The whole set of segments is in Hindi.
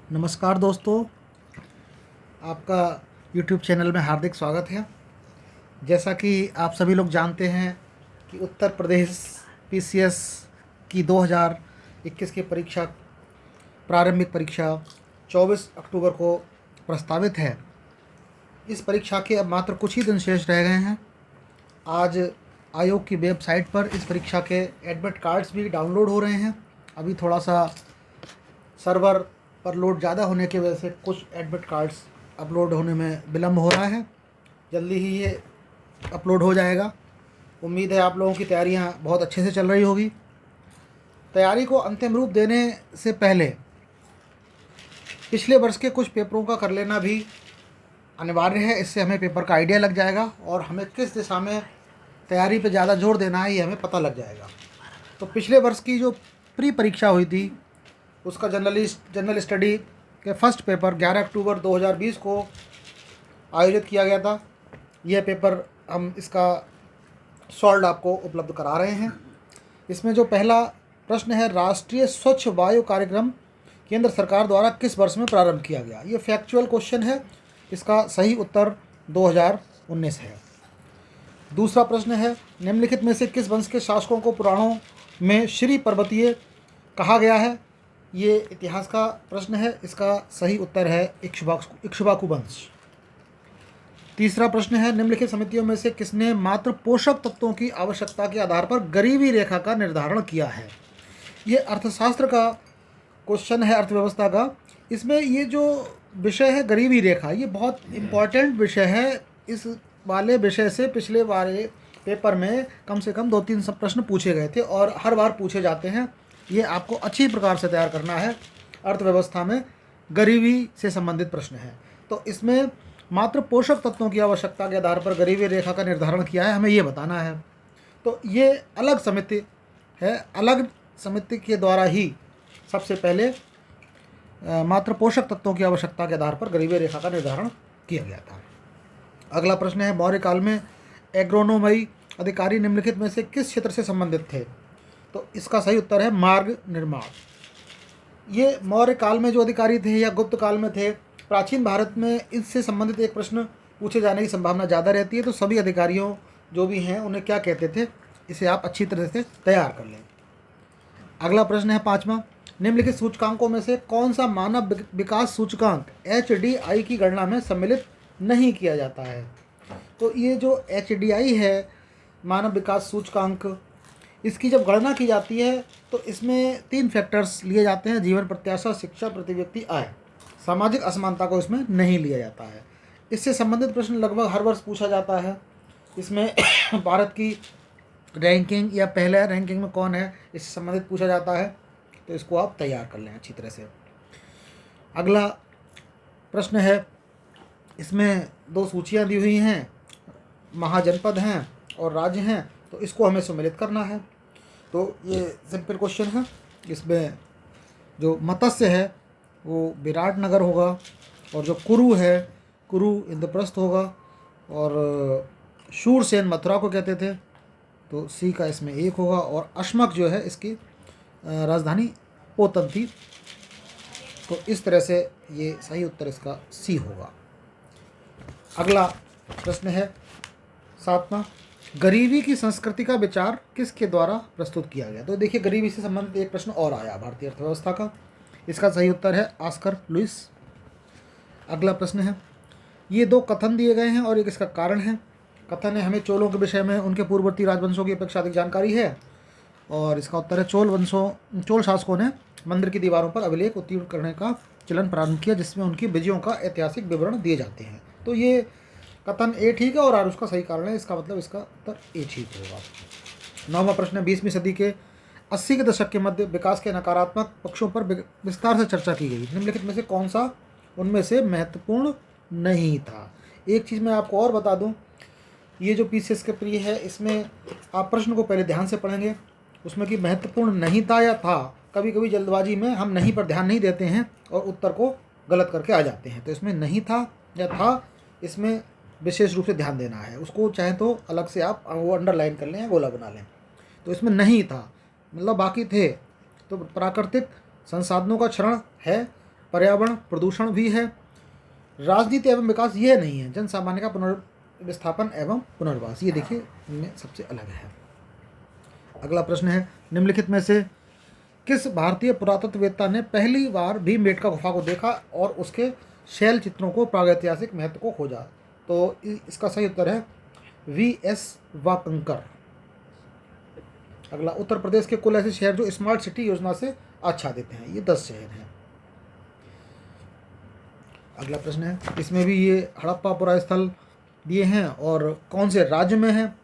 नमस्कार दोस्तों, आपका YouTube चैनल में हार्दिक स्वागत है। जैसा कि आप सभी लोग जानते हैं कि उत्तर प्रदेश PCS की 2021 की परीक्षा, प्रारंभिक परीक्षा 24 अक्टूबर को प्रस्तावित है। इस परीक्षा के अब मात्र कुछ ही दिन शेष रह गए हैं। आज आयोग की वेबसाइट पर इस परीक्षा के एडमिट कार्ड्स भी डाउनलोड हो रहे हैं। अभी थोड़ा सा सर्वर पर लोड ज़्यादा होने की वजह से कुछ एडमिट कार्ड्स अपलोड होने में विलम्ब हो रहा है। जल्दी ही ये अपलोड हो जाएगा। उम्मीद है आप लोगों की तैयारियां बहुत अच्छे से चल रही होगी। तैयारी को अंतिम रूप देने से पहले पिछले वर्ष के कुछ पेपरों का कर लेना भी अनिवार्य है। इससे हमें पेपर का आइडिया लग जाएगा और हमें किस दिशा में तैयारी पर ज़्यादा जोर देना है ये हमें पता लग जाएगा। तो पिछले वर्ष की जो प्री परीक्षा हुई थी उसका जनरल स्टडी के फर्स्ट पेपर 11 अक्टूबर 2020 को आयोजित किया गया था। यह पेपर हम इसका सॉल्व आपको उपलब्ध करा रहे हैं। इसमें जो पहला प्रश्न है, राष्ट्रीय स्वच्छ वायु कार्यक्रम केंद्र सरकार द्वारा किस वर्ष में प्रारंभ किया गया। ये फैक्चुअल क्वेश्चन है। इसका सही उत्तर 2019 है। दूसरा प्रश्न है, निम्नलिखित में से किस वंश के शासकों को पुराणों में श्री पर्वतीय कहा गया है। ये इतिहास का प्रश्न है। इसका सही उत्तर है इक्ष्वाकु वंश। तीसरा प्रश्न है, निम्नलिखित समितियों में से किसने मात्र पोषक तत्वों की आवश्यकता के आधार पर गरीबी रेखा का निर्धारण किया है। ये अर्थशास्त्र का क्वेश्चन है, अर्थव्यवस्था का। इसमें ये जो विषय है गरीबी रेखा, ये बहुत इम्पॉर्टेंट विषय है। इस वाले विषय से पिछले वाले पेपर में कम से कम 2-3 सब प्रश्न पूछे गए थे और हर बार पूछे जाते हैं। ये आपको अच्छी प्रकार से तैयार करना है। अर्थव्यवस्था में गरीबी से संबंधित प्रश्न है। तो इसमें मात्र पोषक तत्वों की आवश्यकता के आधार पर गरीबी रेखा का निर्धारण किया है, हमें ये बताना है। तो ये अलग समिति है। अलग समिति के द्वारा ही सबसे पहले मात्र पोषक तत्वों की आवश्यकता के आधार पर गरीबी रेखा का निर्धारण किया गया था। अगला प्रश्न है, मौर्य काल में एग्रोनोमई अधिकारी निम्नलिखित में से किस क्षेत्र से संबंधित थे। तो इसका सही उत्तर है मार्ग निर्माण। ये मौर्य काल में जो अधिकारी थे या गुप्त काल में थे, प्राचीन भारत में इससे संबंधित एक प्रश्न पूछे जाने की संभावना ज़्यादा रहती है। तो सभी अधिकारियों जो भी हैं उन्हें क्या कहते थे, इसे आप अच्छी तरह से तैयार कर लें। अगला प्रश्न है 5वां, निम्नलिखित सूचकांकों में से कौन सा मानव विकास सूचकांक HDI की गणना में सम्मिलित नहीं किया जाता है। तो ये जो HDI है, मानव विकास सूचकांक, इसकी जब गणना की जाती है तो इसमें 3 फैक्टर्स लिए जाते हैं, जीवन प्रत्याशा, शिक्षा, प्रति व्यक्ति आय। सामाजिक असमानता को इसमें नहीं लिया जाता है। इससे संबंधित प्रश्न लगभग हर वर्ष पूछा जाता है। इसमें भारत की रैंकिंग या पहले रैंकिंग में कौन है, इससे संबंधित पूछा जाता है। तो इसको आप तैयार कर लें अच्छी तरह से। अगला प्रश्न है, इसमें 2 सूचियाँ दी हुई हैं, महाजनपद हैं और राज्य हैं। तो इसको हमें सम्मिलित करना है। तो ये सिंपल क्वेश्चन है। इसमें जो मत्स्य है वो विराटनगर होगा और जो कुरु है, कुरु इंद्रप्रस्थ होगा और शूरसेन मथुरा को कहते थे। तो सी का इसमें 1 होगा और अश्मक जो है इसकी राजधानी पोतन थी। तो इस तरह से ये सही उत्तर इसका सी होगा। अगला प्रश्न है 7वां, गरीबी की संस्कृति का विचार किसके द्वारा प्रस्तुत किया गया। तो देखिए, गरीबी से संबंधित एक प्रश्न और आया भारतीय अर्थव्यवस्था का। इसका सही उत्तर है ऑस्कर लुईस। अगला प्रश्न है, ये 2 कथन दिए गए हैं और एक इसका कारण है। कथन है, हमें चोलों के विषय में उनके पूर्ववर्ती राजवंशों की अपेक्षा अधिक जानकारी है। और इसका उत्तर है, चोल शासकों ने मंदिर की दीवारों पर अभिलेख उत्कीर्ण करने का चलन प्रारंभ किया जिसमें उनकी विजयों का ऐतिहासिक विवरण दिए जाते हैं। तो ये कथन ए ठीक है और आर उसका सही कारण है। इसका मतलब इसका उत्तर ए ठीक होगा। 9वां प्रश्न है, 20वीं सदी के 80 के दशक के मध्य विकास के नकारात्मक पक्षों पर विस्तार से चर्चा की गई। निम्नलिखित में से कौन सा उनमें से महत्वपूर्ण नहीं था। एक चीज़ मैं आपको और बता दूं, ये जो PCS के प्री है इसमें आप प्रश्न को पहले ध्यान से पढ़ेंगे। उसमें कि महत्वपूर्ण नहीं था या था, कभी कभी जल्दबाजी में हम नहीं पर ध्यान नहीं देते हैं और उत्तर को गलत करके आ जाते हैं। तो इसमें नहीं था या था, इसमें विशेष रूप से ध्यान देना है। उसको चाहे तो अलग से आप वो अंडरलाइन कर लें या गोला बना लें। तो इसमें नहीं था मतलब बाकी थे। तो प्राकृतिक संसाधनों का क्षरण है, पर्यावरण प्रदूषण भी है। राजनीति एवं विकास यह नहीं है। जन सामान्य का पुनर्विस्थापन एवं पुनर्वास, ये देखिए इनमें सबसे अलग है। अगला प्रश्न है, निम्नलिखित में से किस भारतीय पुरातत्ववेत्ता ने पहली बार भीमबेटका गुफा को देखा और उसके शैल चित्रों को प्रागैतिहासिक महत्व को खोजा? तो इसका सही उत्तर है V.S. वाकंकर। अगला, उत्तर प्रदेश के कुल ऐसे शहर जो स्मार्ट सिटी योजना से आच्छादित हैं, ये 10 शहर हैं। अगला प्रश्न है, इसमें भी ये हड़प्पा पुरा स्थल दिए हैं और कौन से राज्य में है,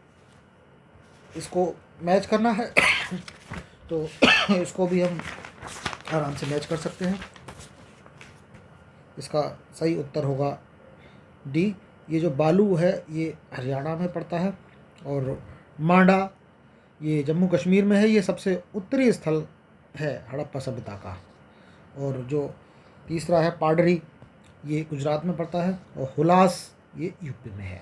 इसको मैच करना है। तो इसको भी हम आराम से मैच कर सकते हैं। इसका सही उत्तर होगा डी। ये जो बालू है ये हरियाणा में पड़ता है और मांडा ये जम्मू कश्मीर में है। ये सबसे उत्तरी स्थल है हड़प्पा सभ्यता का। और जो तीसरा है पाडरी, ये गुजरात में पड़ता है और हुलास ये यूपी में है।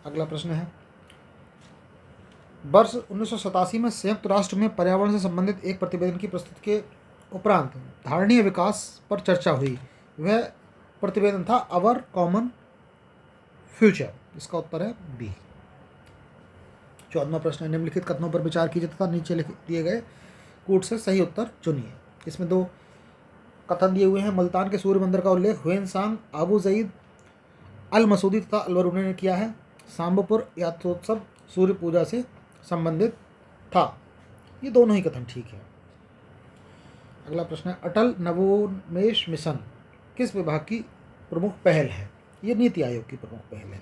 अगला प्रश्न है, वर्ष 1987 में संयुक्त राष्ट्र में पर्यावरण से संबंधित एक प्रतिवेदन की प्रस्तुति के उपरांत धारणीय विकास पर चर्चा हुई। वह प्रतिवेदन था अवर कॉमन फ्यूचर। इसका उत्तर है बी। 14वां प्रश्न है, निम्नलिखित कथनों पर विचार कीजिए तथा नीचे दिए गए कूट से सही उत्तर चुनिए। इसमें 2 कथन दिए हुए हैं। मुल्तान के सूर्य मंदिर का उल्लेख हुएनसांग, आबू जईद, अल मसूदी तथा अलबरूनी ने किया है। सांबपुर यात्रोत्सव सूर्य पूजा से संबंधित था। ये दोनों ही कथन ठीक है। अगला प्रश्न है, अटल नवोन्मेष मिशन किस विभाग की प्रमुख पहल है? ये नीति आयोग की प्रमुख पहल है।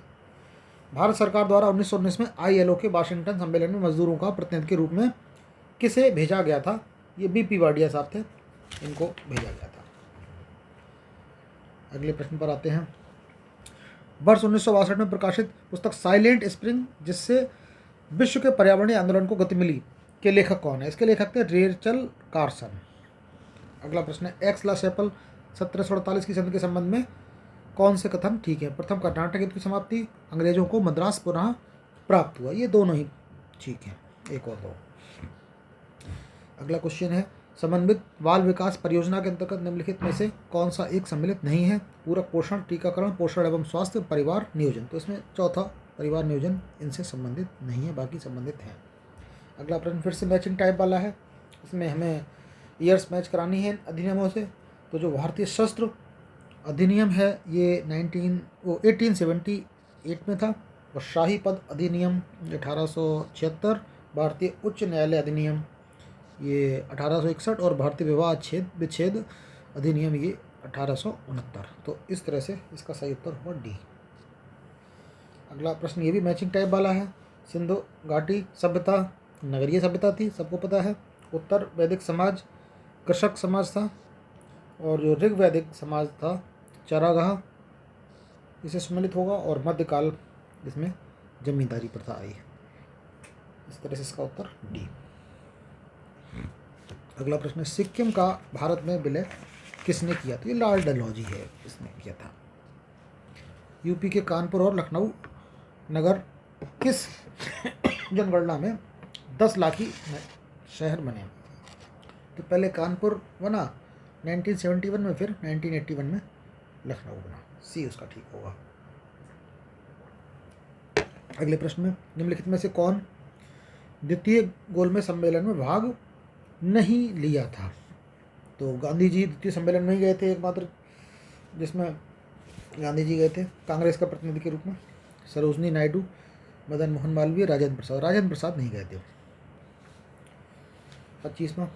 भारत सरकार द्वारा 1919 में ILO के वाशिंगटन सम्मेलन में मजदूरों का प्रतिनिधि के रूप में किसे भेजा गया था? ये BP वाडिया साहब थे, इनको भेजा गया था। अगले प्रश्न पर आते हैं। वर्ष 1962 में प्रकाशित पुस्तक साइलेंट स्प्रिंग, जिससे विश्व के पर्यावरणीय आंदोलन को गति मिली, के लेखक कौन है? इसके लेखक थे रेचल कार्सन। अगला प्रश्न है, एक्स ला चैपल 1748 की संधि के संबंध में कौन से कथन ठीक है? प्रथम, कर्नाटक युद्ध की समाप्ति, अंग्रेजों को मद्रास पुनः प्राप्त हुआ। ये दोनों ही ठीक है, 1 और 2। अगला क्वेश्चन है, समन्वित बाल विकास परियोजना के अंतर्गत निम्नलिखित में से कौन सा एक सम्मिलित नहीं है? पूरक पोषण, टीकाकरण, पोषण एवं स्वास्थ्य, परिवार नियोजन। तो इसमें चौथा परिवार नियोजन इनसे संबंधित नहीं है, बाकी संबंधित हैं। अगला प्रश्न फिर से मैचिंग टाइप वाला है। इसमें हमें ईयर्स मैच करानी है अधिनियमों से। तो जो भारतीय शस्त्र अधिनियम है ये 1878 में था और शाही पद अधिनियम 1876, भारतीय उच्च न्यायालय अधिनियम ये 1861 और भारतीय विवाह विच्छेद अधिनियम ये 1869। तो इस तरह से इसका सही उत्तर होगा डी। अगला प्रश्न ये भी मैचिंग टाइप वाला है। सिंधु घाटी सभ्यता नगरीय सभ्यता थी, सबको पता है। उत्तर वैदिक समाज कृषक समाज था और जो ऋग वैदिक समाज था चरागाह, इसे सम्मिलित होगा। और मध्यकाल इसमें जमींदारी प्रथा आई। इस तरह से इसका उत्तर डी। अगला प्रश्न, सिक्किम का भारत में विलय किसने किया? तो ये लॉर्ड डलहौजी है, इसने किया था। यूपी के कानपुर और लखनऊ नगर किस जनगणना में 10 लाखी शहर बने? तो पहले कानपुर बना 1971 में, फिर 1981 में लखनऊ बना। सी उसका ठीक होगा। अगले प्रश्न में, निम्नलिखित में से कौन द्वितीय गोलमेज सम्मेलन में भाग नहीं लिया था? तो गांधी जी द्वितीय सम्मेलन में ही गए थे एकमात्र, जिसमें गांधी जी गए थे कांग्रेस का प्रतिनिधि के रूप में। सरोजनी नायडू, मदन मोहन मालवीय, राजेंद्र प्रसाद नहीं गए थे। 25वां,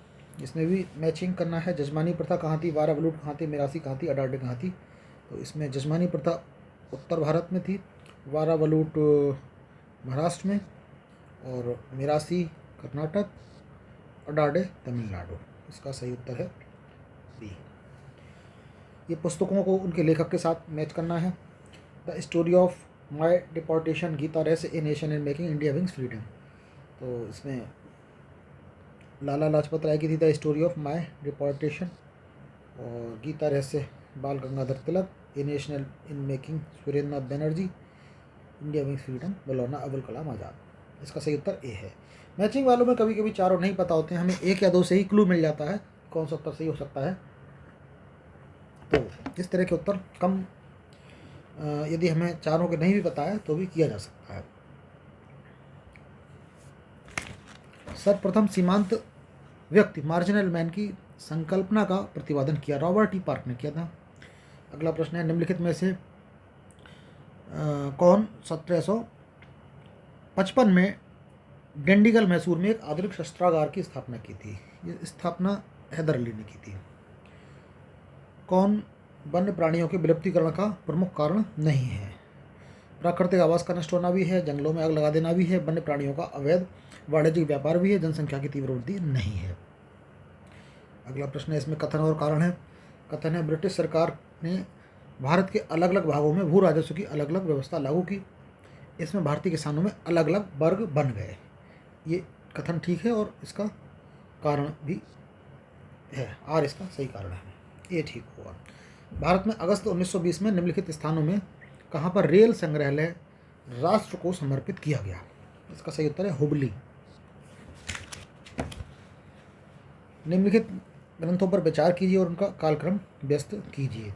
इसमें भी मैचिंग करना है। जजमानी प्रथा कहाँ थी? वारावलूट कहाँ थी? मिरासी कहाँ थी? अडाडे कहाँ थी? तो इसमें जजमानी प्रथा उत्तर भारत में थी, वारावलूट महाराष्ट्र में और मिरासी कर्नाटक, अडाडे तमिलनाडु। इसका सही उत्तर है बी। ये पुस्तकों को उनके लेखक के साथ मैच करना है। The story of my deportation, Gita Rahasya, a nation in making India wins freedom. तो इसमें लाला लाजपत राय की थी the story of my deportation, और Gita Rahasya Bal Gangadhar Tilak, a nation in making Surendranath Banerjee, India wins freedom Maulana Abul Kalam Azad. इसका सही उत्तर ए है। मैचिंग वालों में कभी कभी चारों नहीं पता होते हैं, हमें 1 या 2 से ही क्लू मिल जाता है कौन सा उत्तर सही हो सकता है। तो इस तरह के उत्तर कम यदि हमें चारों के नहीं भी पता है तो भी किया जा सकता है। सर्वप्रथम सीमांत व्यक्ति मार्जिनल मैन की संकल्पना का प्रतिपादन किया, रॉबर्ट टी पार्क ने किया था। अगला प्रश्न है, निम्नलिखित में से कौन 1755 में डेंडीगल मैसूर में एक आधुनिक शस्त्रागार की स्थापना की थी। ये स्थापना हैदर अली ने की थी। कौन वन्य प्राणियों के विलुप्तीकरण का प्रमुख कारण नहीं है। प्राकृतिक आवास का नष्ट होना भी है, जंगलों में आग लगा देना भी है, वन्य प्राणियों का अवैध वाणिज्यिक व्यापार भी है, जनसंख्या की तीव्र वृद्धि नहीं है। अगला प्रश्न है, इसमें कथन और कारण है। कथन है, ब्रिटिश सरकार ने भारत के अलग अलग भागों में भू राजस्व की अलग अलग व्यवस्था लागू की। इसमें भारतीय किसानों में अलग अलग वर्ग बन गए। ये कथन ठीक है और इसका कारण भी है, आर इसका सही कारण है, ये ठीक होगा। भारत में अगस्त 1920 में निम्नलिखित स्थानों में कहाँ पर रेल संग्रहालय राष्ट्र को समर्पित किया गया। इसका सही उत्तर है हुबली। निम्नलिखित ग्रंथों पर विचार कीजिए और उनका कालक्रम व्यस्त कीजिए।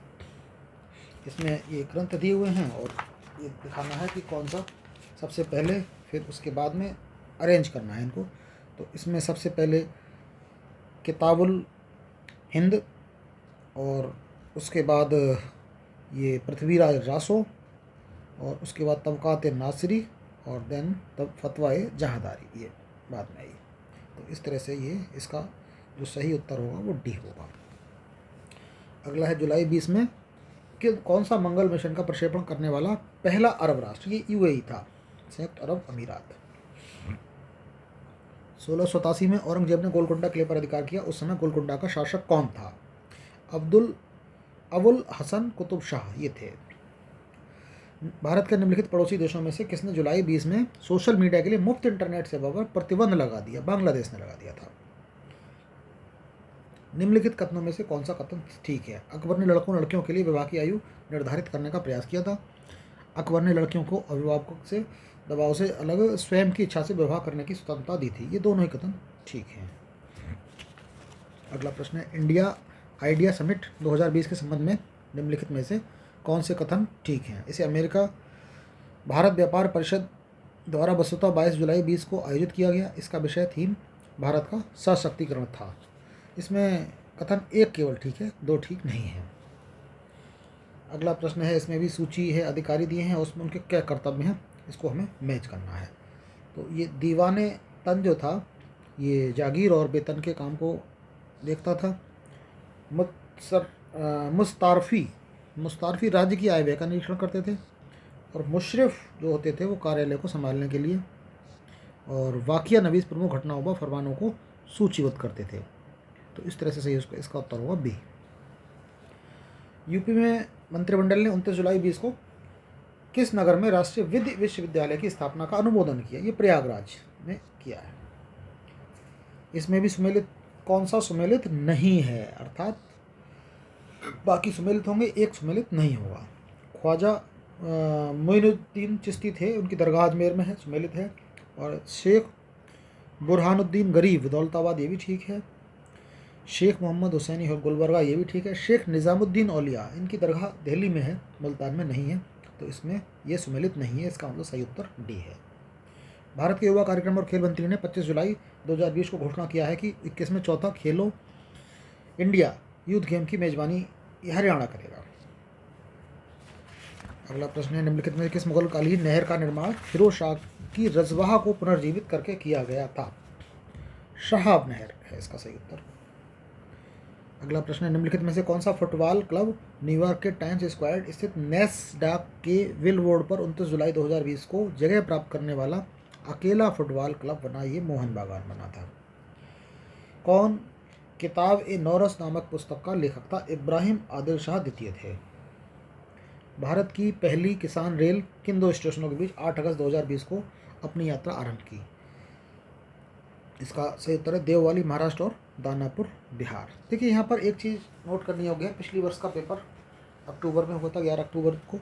इसमें ये ग्रंथ दिए हुए हैं और ये दिखाना है कि कौन सा सबसे पहले, फिर उसके बाद में अरेंज करना है इनको। तो इसमें सबसे पहले किताबुल हिंद, और उसके बाद ये पृथ्वीराज रासो, और उसके बाद तबकात नासिरी, और देन तब फतवाए जहादारी, ये बाद में आई। तो इस तरह से ये इसका जो सही उत्तर होगा वो डी होगा। अगला है, जुलाई 20 में कि कौन सा मंगल मिशन का प्रक्षेपण करने वाला पहला अरब राष्ट्र, ये यूएई था, संयुक्त अरब अमीरात। 1687 में औरंगजेब ने गोलकुंडा किले पर अधिकार किया। उस समय गोलकुंडा का शासक कौन था। अबुल हसन कुतुब शाह ये थे। भारत के निम्नलिखित पड़ोसी देशों में से किसने जुलाई 20 में सोशल मीडिया के लिए मुफ्त इंटरनेट सेवा पर प्रतिबंध लगा दिया। बांग्लादेश ने लगा दिया था। निम्नलिखित कथनों में से कौन सा कथन ठीक है। अकबर ने लड़कियों के लिए विवाह की आयु निर्धारित करने का प्रयास किया था। अकबर ने लड़कियों को अभिभावकों से दबाव से अलग स्वयं की इच्छा से विवाह करने की स्वतंत्रता दी थी। ये दोनों ही कथन ठीक हैं। अगला प्रश्न है, इंडिया आइडिया समिट 2020 के संबंध में निम्नलिखित में से कौन से कथन ठीक हैं। इसे अमेरिका भारत व्यापार परिषद द्वारा वस्तुतः 22 जुलाई 20 को आयोजित किया गया। इसका विषय थीम भारत का सशक्तिकरण था। इसमें कथन एक केवल ठीक है, दो ठीक नहीं है। अगला प्रश्न है, इसमें भी सूची है, अधिकारी दिए हैं, उसमें उनके क्या कर्तव्य हैं, इसको हमें मैच करना है। तो ये दीवाने तन जो था, ये जागीर और वेतन के काम को देखता था। मुस्तारफी राज्य की आय व्यय का निरीक्षण करते थे, और मुशरिफ जो होते थे वो कार्यालय को संभालने के लिए, और वाकिया नवीस प्रमुख घटनाओं व फरमानों को सूचीबद्ध करते थे। तो इस तरह से सही इसका उत्तर होगा बी। यूपी में मंत्रिमंडल ने 29 जुलाई 20 को किस नगर में राष्ट्रीय विधि विश्वविद्यालय की स्थापना का अनुमोदन किया। ये प्रयागराज में किया है। इसमें भी सुमेलित कौन सा सुमेलित नहीं है, अर्थात बाकी सुमेलित होंगे, एक सुमेलित नहीं होगा। ख्वाजा मोइनुद्दीन चिश्ती थे, उनकी दरगाह अजमेर में है, सुमेलित है। और शेख बुरहानुद्दीन गरीब दौलताबाद, ये भी ठीक है। शेख मोहम्मद हुसैनी और गुलबर्गा, ये भी ठीक है। शेख निज़ामुद्दीन औलिया, इनकी दरगाह दिल्ली में है, मुल्तान में नहीं है। तो इसमें ये सुमेलित नहीं है, इसका मतलब सही उत्तर डी है। भारत के युवा कार्यक्रम और खेल मंत्री ने 25 जुलाई 2020 को घोषणा किया है कि 21वें चौथा खेलो इंडिया यूथ गेम की मेजबानी हरियाणा करेगा। अगला प्रश्न है, निम्नलिखित में किस मुगलकालीन नहर का निर्माण फिरोज शाह की रजवाह को पुनर्जीवित करके किया गया था। शहाब नहर है इसका सही उत्तर। अगला प्रश्न है, निम्नलिखित में से कौन सा फुटबॉल क्लब न्यूयॉर्क के टाइम्स स्क्वायर स्थित नैस्डैक के विल रोड पर 29 जुलाई 2020 को जगह प्राप्त करने वाला अकेला फुटबॉल क्लब बना। ये मोहन बागान बना था। कौन किताब ए नौरस नामक पुस्तक का लेखक था। इब्राहिम आदिल शाह द्वितीय थे। भारत की पहली किसान रेल किन दो स्टेशनों के बीच 8 अगस्त 2020 को अपनी यात्रा आरंभ की। इसका सही उत्तर है देववाली महाराष्ट्र और दानापुर बिहार। देखिए यहाँ पर एक चीज़ नोट करनी होगी, पिछली वर्ष का पेपर अक्टूबर में हुआ था 11 अक्टूबर को,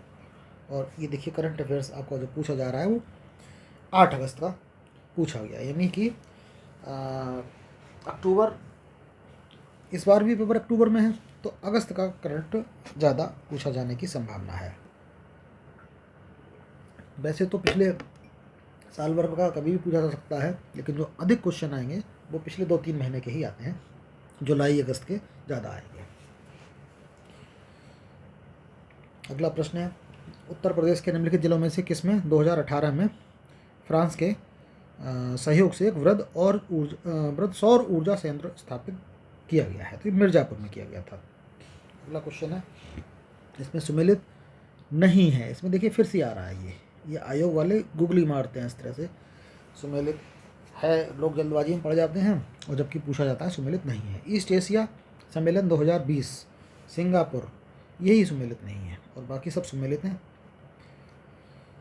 और ये देखिए करंट अफेयर्स आपको जो पूछा जा रहा है वो 8 अगस्त का पूछा गया, यानी कि अक्टूबर इस बार भी पेपर अक्टूबर में है, तो अगस्त का करंट ज़्यादा पूछा जाने की संभावना है। वैसे तो पिछले साल भर का कभी भी पूछा जा सकता है, लेकिन जो अधिक क्वेश्चन आएंगे वो पिछले 2-3 महीने के ही आते हैं, जुलाई अगस्त के ज़्यादा आएंगे। अगला प्रश्न है, उत्तर प्रदेश के निम्नलिखित जिलों में से किसमें 2018 में फ्रांस के सहयोग से एक वृहद सौर ऊर्जा संयंत्र स्थापित किया गया है? तो ये मिर्ज़ापुर में किया गया था। अगला क्वेश्चन है, इसमें सुमेलित नहीं है। इसमें देखिए फिर से आ रहा है, ये आयोग वाले गुगली मारते हैं इस तरह से, सुमेलित है लोग जल्दबाजी में पड़ जाते हैं, और जबकि पूछा जाता है सुमेलित नहीं है। ईस्ट एशिया सम्मेलन 2020 सिंगापुर, यही सुमेलित नहीं है, और बाकी सब सुमेलित हैं।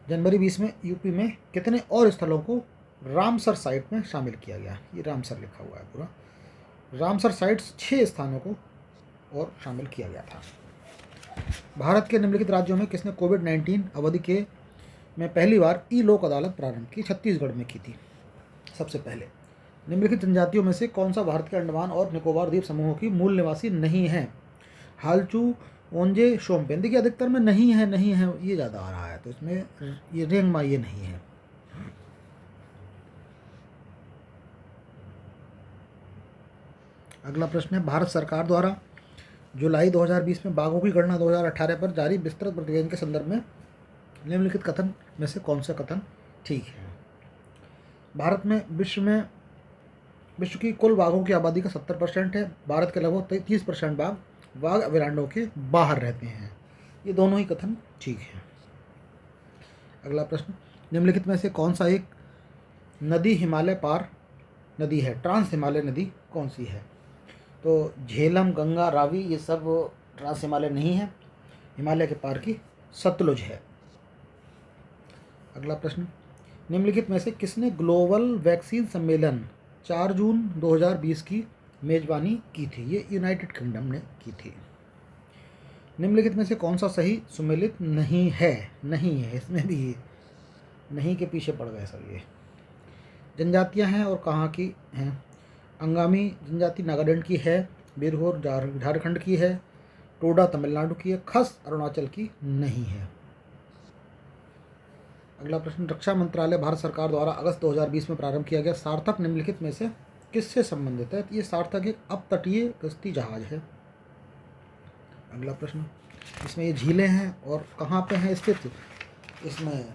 जनवरी 20 में यूपी में कितने और स्थलों को रामसर साइट में शामिल किया गया? ये रामसर लिखा हुआ है पूरा। रामसर साइट्स 6 स्थानों को और शामिल किया गया था। भारत के निम्नलिखित राज्यों में किसने कोविड-19 अवधि के में पहली बार ई लोक अदालत प्रारंभ की? छत्तीसगढ़ में की थी सबसे पहले। निम्नलिखित जनजातियों में से कौन सा भारत के अंडमान और निकोबार द्वीप समूहों की मूल निवासी नहीं है? हालचू, ओंजे, शोम्पेन। देखिए अधिकतर में नहीं है ये ज़्यादा आ रहा है, तो इसमें ये रेंगमा ये नहीं है। अगला प्रश्न है, भारत सरकार द्वारा जुलाई 2020 में बाघों की गणना 2018 पर जारी विस्तृत प्रतिवेदन के संदर्भ में निम्नलिखित कथन में से कौन सा कथन ठीक है? भारत में विश्व की कुल बाघों की आबादी का 70% है। भारत के लगभग 30% बाघ अभयारण्यों के बाहर रहते हैं। ये दोनों ही कथन ठीक है। अगला प्रश्न, निम्नलिखित में से कौन सा एक नदी हिमालय पार नदी है? ट्रांस हिमालय नदी कौन सी है? तो झेलम, गंगा, रावी ये सब ट्रांस हिमालय नहीं है। हिमालय के पार की सतलुज है। अगला प्रश्न, निम्नलिखित में से किसने ग्लोबल वैक्सीन सम्मेलन 4 जून 2020 की मेजबानी की थी? ये यूनाइटेड किंगडम ने की थी। निम्नलिखित में से कौन सा सही सुमेलित नहीं है? नहीं है, इसमें भी नहीं के पीछे पड़ गए सब। ये जनजातियां हैं और कहाँ की हैं? अंगामी जनजाति नागालैंड की है, बिरहोर झारखंड की है, टोडा तमिलनाडु की है, खस अरुणाचल की नहीं है। अगला प्रश्न, रक्षा मंत्रालय भारत सरकार द्वारा अगस्त 2020 में प्रारंभ किया गया सार्थक निम्नलिखित में से किससे संबंधित है? ये सार्थक एक अपतटीय गश्ती जहाज है। अगला प्रश्न, इसमें ये झीलें हैं और कहाँ पे हैं स्थित? इसमें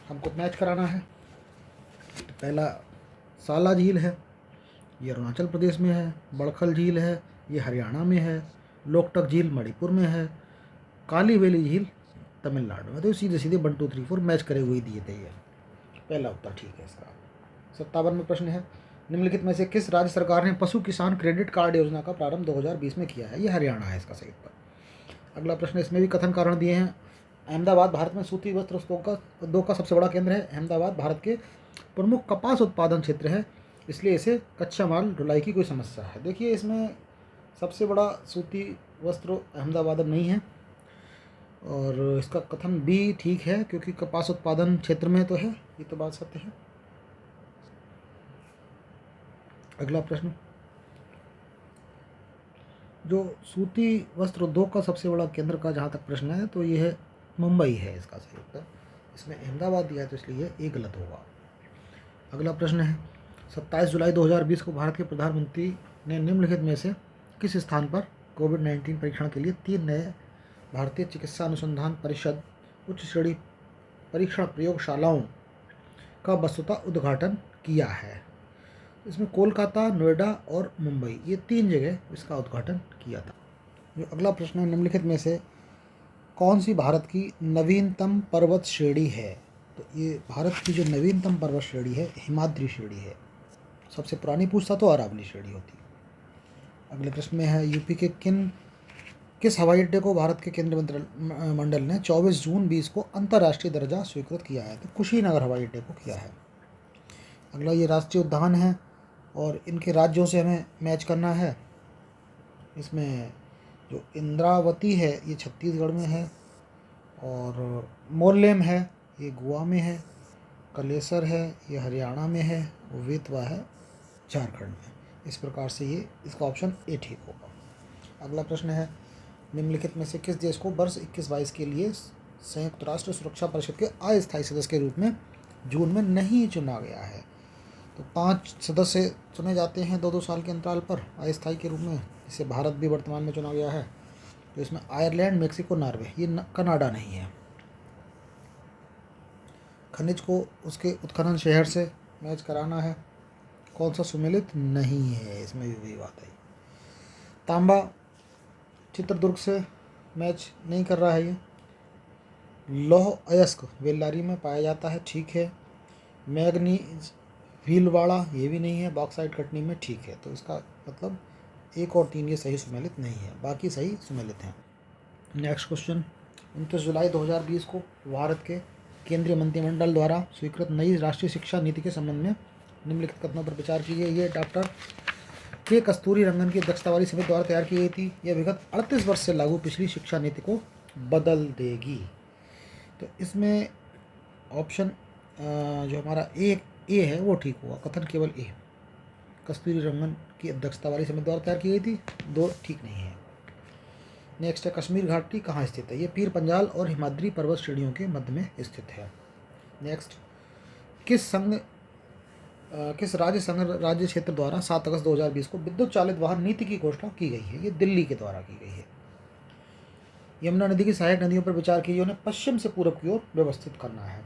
हमको मैच कराना है। तो पहला साला झील है, ये अरुणाचल प्रदेश में है। बड़खल झील है, ये हरियाणा में है। लोकटक झील मणिपुर में है। काली वेली झील तमिलनाडु में। तो सीधे सीधे 1 2 3 4 मैच करे हुए दिए थे। ये पहला उत्तर ठीक है इसका। 57वां प्रश्न है, निम्नलिखित में से किस राज्य सरकार ने पशु किसान क्रेडिट कार्ड योजना का प्रारंभ 2020 में किया है? ये हरियाणा है इसका सही उत्तर। अगला प्रश्न, इसमें भी कथन कारण दिए हैं। अहमदाबाद भारत में सूती वस्त्र उद्योग का सबसे बड़ा केंद्र है। अहमदाबाद भारत के प्रमुख कपास उत्पादन क्षेत्र है, इसलिए इसे कच्चा माल ढुलाई की कोई समस्या है। देखिए इसमें सबसे बड़ा सूती वस्त्र अहमदाबाद नहीं है, और इसका कथन भी ठीक है क्योंकि कपास उत्पादन क्षेत्र में तो है, ये तो बात सत्य है। अगला प्रश्न, जो सूती वस्त्र उद्योग का सबसे बड़ा केंद्र का जहाँ तक प्रश्न है तो ये है मुंबई है इसका सही उत्तर। इसमें अहमदाबाद दिया है तो इसलिए ये गलत होगा। अगला प्रश्न है, 27 जुलाई 2020 को भारत के प्रधानमंत्री ने निम्नलिखित में से किस स्थान पर कोविड-19 परीक्षण के लिए 3 नए भारतीय चिकित्सा अनुसंधान परिषद उच्च श्रेणी परीक्षण प्रयोगशालाओं का वस्तुतः उद्घाटन किया है? इसमें कोलकाता, नोएडा और मुंबई, ये 3 जगह इसका उद्घाटन किया था। जो अगला प्रश्न है, निम्नलिखित में से कौन सी भारत की नवीनतम पर्वत श्रेणी है? तो ये भारत की जो नवीनतम पर्वत श्रेणी है हिमाद्री श्रेणी है। सबसे पुरानी पूछता तो अरावली श्रेणी होती। अगले प्रश्न में है, यूपी के किस हवाई अड्डे को भारत के केंद्रीय मंडल ने 24 जून 20 को अंतर्राष्ट्रीय दर्जा स्वीकृत किया है? तो कुशीनगर हवाई अड्डे को किया है। अगला, ये राष्ट्रीय उद्यान है और इनके राज्यों से हमें मैच करना है। इसमें जो इंद्रावती है ये छत्तीसगढ़ में है, और मोरलेम है ये गोवा में है, कलेसर है ये हरियाणा में है, और वेतवा है झारखंड में। इस प्रकार से ये इसका ऑप्शन ए ठीक होगा। अगला प्रश्न है, निम्नलिखित में से किस देश को वर्ष 21-22 के लिए संयुक्त राष्ट्र सुरक्षा परिषद के अस्थायी सदस्य के रूप में जून में नहीं चुना गया है? तो 5 सदस्य चुने जाते हैं 2-2 साल के अंतराल पर अस्थायी के रूप में, जिसे भारत भी वर्तमान में चुना गया है। तो इसमें आयरलैंड, मेक्सिको, नॉर्वे, ये कनाडा नहीं है। खनिज को उसके उत्खनन शहर से मैच कराना है, कौन सा सुमेलित नहीं है, इसमें भी वही बात है। तांबा चित्रदुर्ग से मैच नहीं कर रहा है। ये लौह अयस्क बेल्लारी में पाया जाता है, ठीक है। मैग्नीज भीलवाड़ा, ये भी नहीं है। बॉक्साइट कटनी में, ठीक है। तो इसका मतलब 1 और 3 ये सही सुमेलित नहीं है, बाकी सही सुमेलित हैं। नेक्स्ट क्वेश्चन, 29 जुलाई 2020 को भारत के केंद्रीय मंत्रिमंडल द्वारा स्वीकृत नई राष्ट्रीय शिक्षा नीति के संबंध में निम्नलिखित कथनों पर विचार की गई। ये डॉक्टर के कस्तूरी रंगन की अध्यक्षता वाली समिति द्वारा तैयार की गई थी। यह विगत 38 वर्ष से लागू पिछली शिक्षा नीति को बदल देगी। तो इसमें ऑप्शन जो हमारा ए है वो ठीक होगा, कथन केवल ए, कस्तूरी रंगन की अध्यक्षता वाली समिति द्वारा तैयार की गई थी, 2 ठीक नहीं है। नेक्स्ट है, कश्मीर घाटी कहाँ स्थित है? ये पीर पंजाल और हिमाद्री पर्वत श्रेणियों के मध्य में स्थित है। नेक्स्ट, किस राज्य संघ राज्य क्षेत्र द्वारा 7 अगस्त 2020 को विद्युत चालित वाहन नीति की घोषणा की गई है? ये दिल्ली के द्वारा की गई है। यमुना नदी की सहायक नदियों पर विचार कीजिए, उन्हें पश्चिम से पूरब की ओर व्यवस्थित करना है।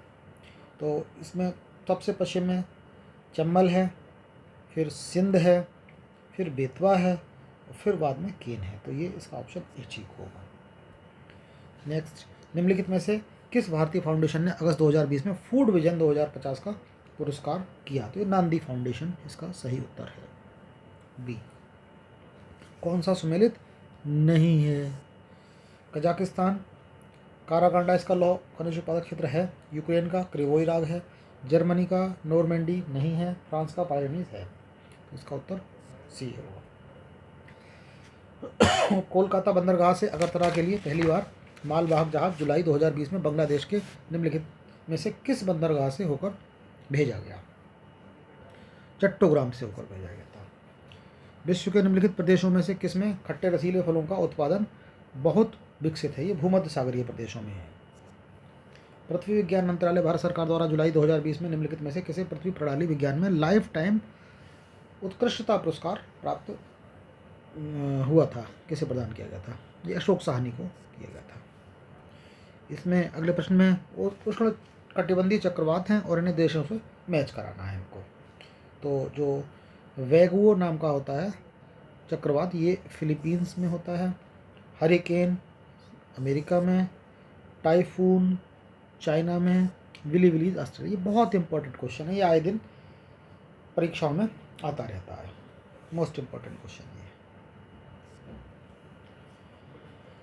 तो इसमें सबसे पश्चिम में चंबल है, फिर सिंध है, फिर बेतवा है, और फिर बाद में केन है। तो ये इसका ऑप्शन ए ठीक होगा। नेक्स्ट, निम्नलिखित में से किस भारतीय फाउंडेशन ने अगस्त 2020 में फूड विजन 2050 का पुरस्कार किया? तो ये नांदी फाउंडेशन इसका सही उत्तर है, बी। कौन सा सुमेलित नहीं है? कजाकिस्तान, काराकांडा इसका लौह खनिज उत्पादक क्षेत्र है। यूक्रेन का क्रिवोई राग है। जर्मनी का नॉर्मेंडी नहीं है। फ्रांस का पायरेनीज है। तो इसका उत्तर सी होगा। कोलकाता बंदरगाह से अगरतला के लिए पहली बार मालवाहक जहाज जुलाई 2020 में बांग्लादेश के निम्नलिखित में से किस बंदरगाह से होकर भेजा गया? चट्टोग्राम से होकर भेजा गया था। विश्व के निम्नलिखित प्रदेशों में से किसमें खट्टे रसीले फलों का उत्पादन बहुत विकसित है? ये भूमध्य सागरीय प्रदेशों में है। पृथ्वी विज्ञान मंत्रालय भारत सरकार द्वारा जुलाई 2020 में निम्नलिखित में से किसे पृथ्वी प्रणाली विज्ञान में लाइफ टाइम उत्कृष्टता पुरस्कार प्राप्त हुआ था? किसे प्रदान किया गया था? ये अशोक साहनी को किया गया था। इसमें अगले प्रश्न में उष्ण कटिबंधीय चक्रवात हैं और इन्हें देशों से मैच कराना है हमको। तो जो वेगुओ नाम का होता है चक्रवात, ये फिलीपींस में होता है। हरिकेन अमेरिका में, टाइफून चाइना में, विली विलीज ऑस्ट्रेलिया। ये बहुत इंपॉर्टेंट क्वेश्चन है, ये आए दिन परीक्षाओं में आता रहता है, मोस्ट इंपॉर्टेंट क्वेश्चन ये।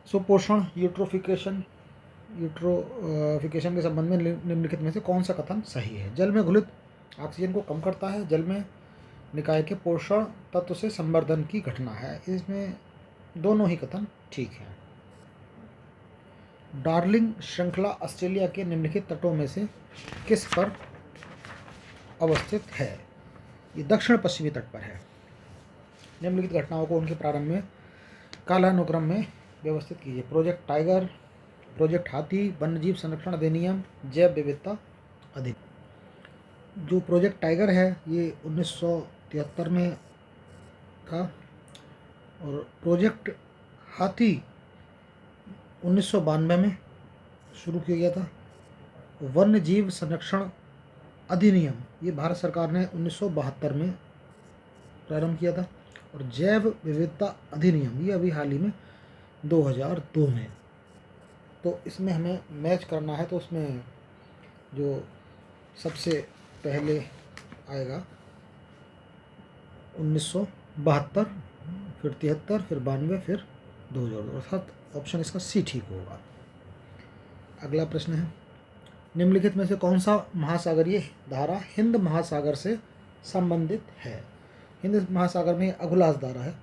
सुपोषण यूट्रोफिकेशन के संबंध में निम्नलिखित में से कौन सा कथन सही है? जल में घुलित ऑक्सीजन को कम करता है। जल में निकाय के पोषण तत्व से संवर्धन की घटना है। इसमें दोनों ही कथन ठीक हैं। डार्लिंग श्रृंखला ऑस्ट्रेलिया के निम्नलिखित तटों में से किस पर अवस्थित है? ये दक्षिण पश्चिमी तट पर है। निम्नलिखित घटनाओं को उनके प्रारंभ में कालानुक्रम में व्यवस्थित कीजिए। प्रोजेक्ट टाइगर, प्रोजेक्ट हाथी, वन्यजीव संरक्षण अधिनियम, जैव विविधता अधिनियम। जो प्रोजेक्ट टाइगर है ये 1973 में था और प्रोजेक्ट हाथी 1992 में शुरू किया गया था। वन्य जीव संरक्षण अधिनियम ये भारत सरकार ने 1972 में प्रारंभ किया था। और जैव विविधता अधिनियम ये अभी हाल ही में 2002 में। तो इसमें हमें मैच करना है, तो उसमें जो सबसे पहले आएगा 1972, फिर 73, फिर 92, फिर 2002, अर्थात ऑप्शन इसका सी ठीक होगा। अगला प्रश्न है, निम्नलिखित में से कौन सा महासागरीय धारा हिंद महासागर से संबंधित है? हिंद महासागर में अगुलास धारा है।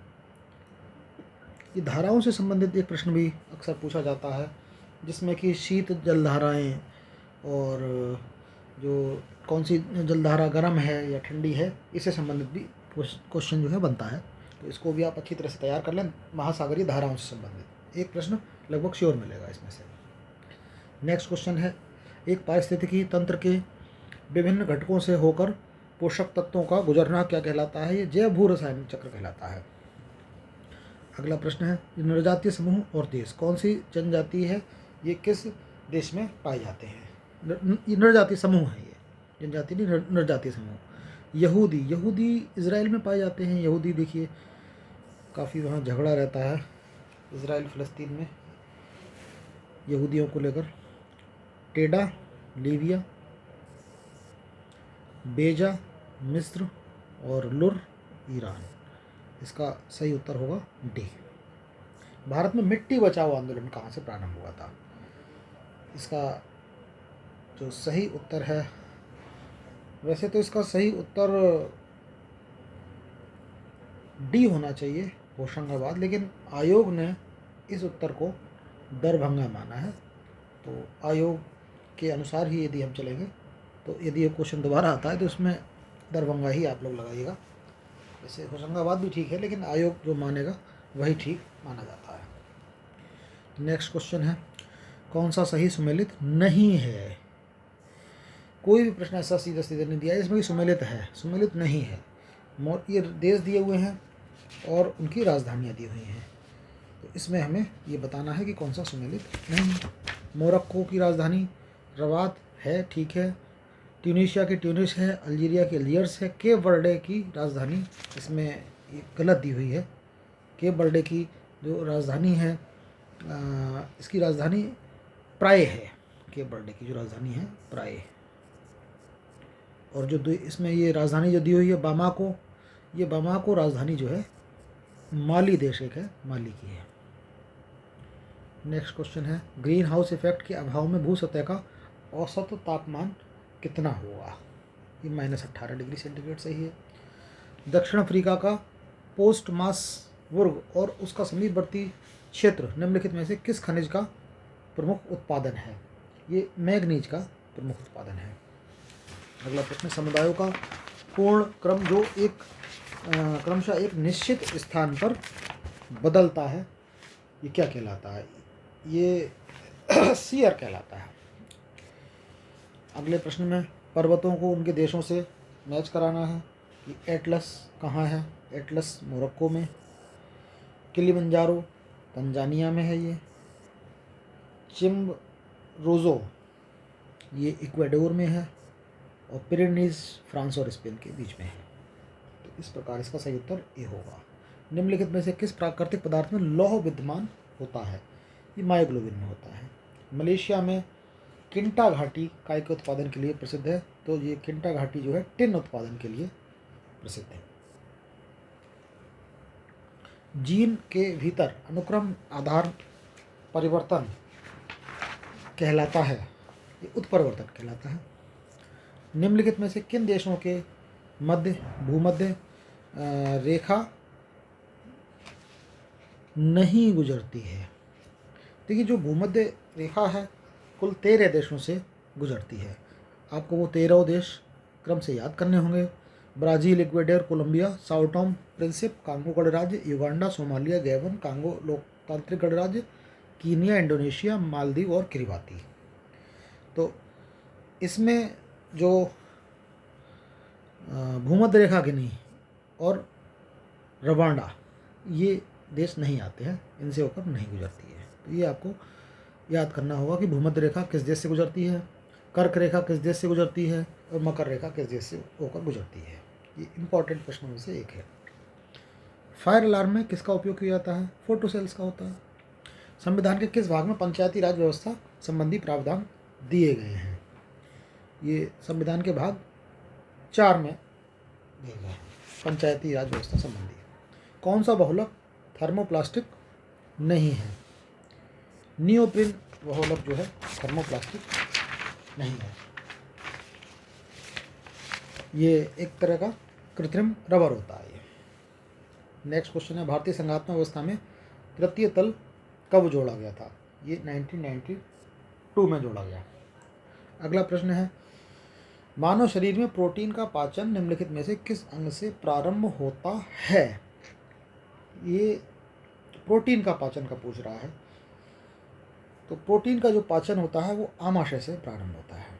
ये धाराओं से संबंधित एक प्रश्न भी अक्सर पूछा जाता है, जिसमें कि शीत जलधाराएं और जो कौन सी जलधारा गर्म है या ठंडी है, इससे संबंधित भी क्वेश्चन जो है बनता है। तो इसको भी आप अच्छी तरह से तैयार कर लें, महासागरीय धाराओं से संबंधित एक प्रश्न लगभग श्योर मिलेगा इसमें से। नेक्स्ट क्वेश्चन है, एक पारिस्थितिकी तंत्र के विभिन्न घटकों से होकर पोषक तत्वों का गुजरना क्या कहलाता है? ये जैव भू रासायनिक चक्र कहलाता है। अगला प्रश्न है, नरजातीय समूह और देश, कौन सी जनजाति है, ये किस देश में पाए जाते हैं? नरजातीय समूह है, ये जनजाति नहीं, नरजातीय समूह। यहूदी इजराइल में पाए जाते हैं। यहूदी देखिए काफ़ी वहाँ झगड़ा रहता है इजराइल फ़लस्तीन में यहूदियों को लेकर। टेडा लीबिया, बेजा मिस्र और लुर ईरान। इसका सही उत्तर होगा डी। भारत में मिट्टी बचाओ आंदोलन कहाँ से प्रारंभ हुआ था? इसका जो सही उत्तर है, वैसे तो इसका सही उत्तर डी होना चाहिए, होशंगाबाद, लेकिन आयोग ने इस उत्तर को दरभंगा माना है। तो आयोग के अनुसार ही यदि हम चलेंगे तो यदि ये क्वेश्चन दोबारा आता है तो उसमें दरभंगा ही आप लोग लगाइएगा। वैसे होशंगाबाद भी ठीक है, लेकिन आयोग जो मानेगा वही ठीक माना जाता है। नेक्स्ट क्वेश्चन है, कौन सा सही सुमेलित नहीं है? कोई भी प्रश्न ऐसा सीधा सीधा नहीं दिया है इसमें कि सुमेलित है, सुमेलित नहीं है। ये देश दिए हुए हैं और उनकी राजधानियाँ दी हुई हैं, तो इसमें हमें ये बताना है कि कौन सा सुमेलित नहीं है। मोरक्को की राजधानी रबात है, ठीक है। ट्यूनीशिया की ट्यूनिस है, अल्जीरिया की अल्जियर्स है। केप वर्डे की राजधानी इसमें ये गलत दी हुई है। केप वर्डे की जो राजधानी है इसकी राजधानी प्राय है। केप वर्डे की जो राजधानी है प्राय। और जो इसमें ये राजधानी जो दी हुई है बामाको, ये बामाको राजधानी जो है माली देश एक है, माली की है। नेक्स्ट क्वेश्चन है, ग्रीन हाउस इफेक्ट के अभाव में भू सतह का औसत तापमान कितना होगा? ये -18 डिग्री सेंटीग्रेड सही है। दक्षिण अफ्रीका का पोस्ट मासबुर्ग और उसका समीपवर्ती क्षेत्र निम्नलिखित में से किस खनिज का प्रमुख उत्पादन है? ये मैग्नीज का प्रमुख उत्पादन है। अगला प्रश्न, समुदायों का पूर्ण क्रम जो एक क्रमशः एक निश्चित स्थान पर बदलता है, ये क्या कहलाता है? ये सीयर कहलाता है। अगले प्रश्न में पर्वतों को उनके देशों से मैच कराना है। ये एटलस कहाँ है? एटलस मोरक्को में। किलिमंजारो तंजानिया में है। ये चिम्बोरोज़ो ये इक्वाडोर में है। और पिरेनीज फ्रांस और स्पेन के बीच में है। तो इस प्रकार इसका सही उत्तर ए होगा। निम्नलिखित में से किस प्राकृतिक पदार्थ में लौह विद्यमान होता है? ये मायोग्लोबिन में होता है। मलेशिया में किंटा घाटी काय के उत्पादन के लिए प्रसिद्ध है, तो ये किंटा घाटी जो है टिन उत्पादन के लिए प्रसिद्ध है। जीन के भीतर अनुक्रम आधार परिवर्तन कहलाता है, ये उत्परिवर्तन कहलाता है। निम्नलिखित में से किन देशों के मध्य भूमध्य रेखा नहीं गुजरती है? देखिए, जो भूमध्य रेखा है कुल 13 देशों से गुजरती है। आपको वो 13 देश क्रम से याद करने होंगे। Brazil, Ecuador, Colombia, Sao Tome Principe, Congo गणराज्य, युगांडा, सोमालिया, गैबन, कांगो लोकतांत्रिक गणराज्य, कीनिया, इंडोनेशिया, मालदीव और किरिबाती। तो इसमें जो भूमध्य रेखा गिनी और रवांडा ये देश नहीं आते हैं, इनसे होकर नहीं गुजरती है। तो ये आपको याद करना होगा कि भूमध्य रेखा किस देश से गुजरती है, कर्क रेखा किस देश से गुजरती है और मकर रेखा किस देश से होकर गुजरती है। ये इंपॉर्टेंट प्रश्नों में से एक है। फायर अलार्म में किसका उपयोग किया जाता है? फोटो सेल्स का होता है। संविधान के किस भाग में पंचायती राज व्यवस्था संबंधी प्रावधान दिए गए हैं? ये संविधान के भाग 4 में दिए गए हैं, पंचायती राज व्यवस्था संबंधी। कौन सा बहुलक थर्मोप्लास्टिक नहीं है? नियोप्रिन बहुलक जो है थर्मोप्लास्टिक नहीं है। ये एक तरह का कृत्रिम रबर होता है। ये नेक्स्ट क्वेश्चन है, भारतीय संघात्मक व्यवस्था में तृतीय तल कब जोड़ा गया था? ये 1992 में जोड़ा गया। अगला प्रश्न है, मानव शरीर में प्रोटीन का पाचन निम्नलिखित में से किस अंग से प्रारंभ होता है? ये प्रोटीन का पाचन का पूछ रहा है। तो प्रोटीन का जो पाचन होता है वो आमाशय से प्रारंभ होता है।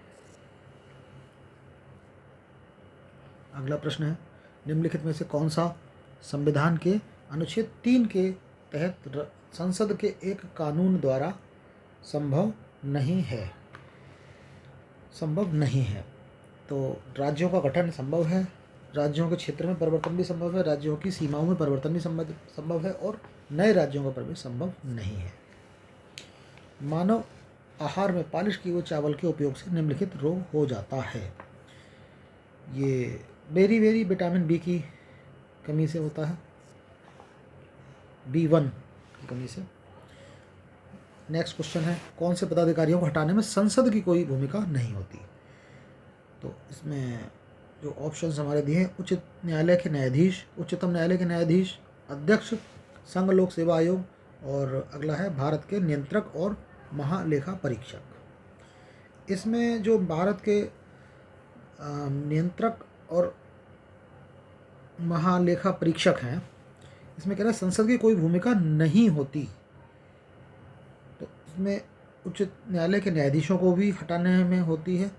अगला प्रश्न है, निम्नलिखित में से कौन सा संविधान के अनुच्छेद 3 के तहत संसद के एक कानून द्वारा संभव नहीं है? संभव नहीं है। तो राज्यों का गठन संभव है, राज्यों के क्षेत्र में परिवर्तन भी संभव है, राज्यों की सीमाओं में परिवर्तन भी संभव है, और नए राज्यों का प्रवेश संभव नहीं है। मानव आहार में पॉलिश किए हुए चावल के उपयोग से निम्नलिखित रोग हो जाता है। ये बेरी विटामिन बी की कमी से होता है, B1 की कमी से। नेक्स्ट क्वेश्चन है, कौन से पदाधिकारियों को हटाने में संसद की कोई भूमिका नहीं होती? तो इसमें जो ऑप्शंस हमारे दिए हैं, उच्च न्यायालय के न्यायाधीश, उच्चतम न्यायालय के न्यायाधीश, अध्यक्ष, संघ लोक सेवा आयोग, और अगला है भारत के नियंत्रक और महालेखा परीक्षक। इसमें जो भारत के नियंत्रक और महालेखा परीक्षक हैं, इसमें कह रहा है संसद की कोई भूमिका नहीं होती। तो इसमें उच्च न्यायालय के न्यायाधीशों को भी हटाने में होती है,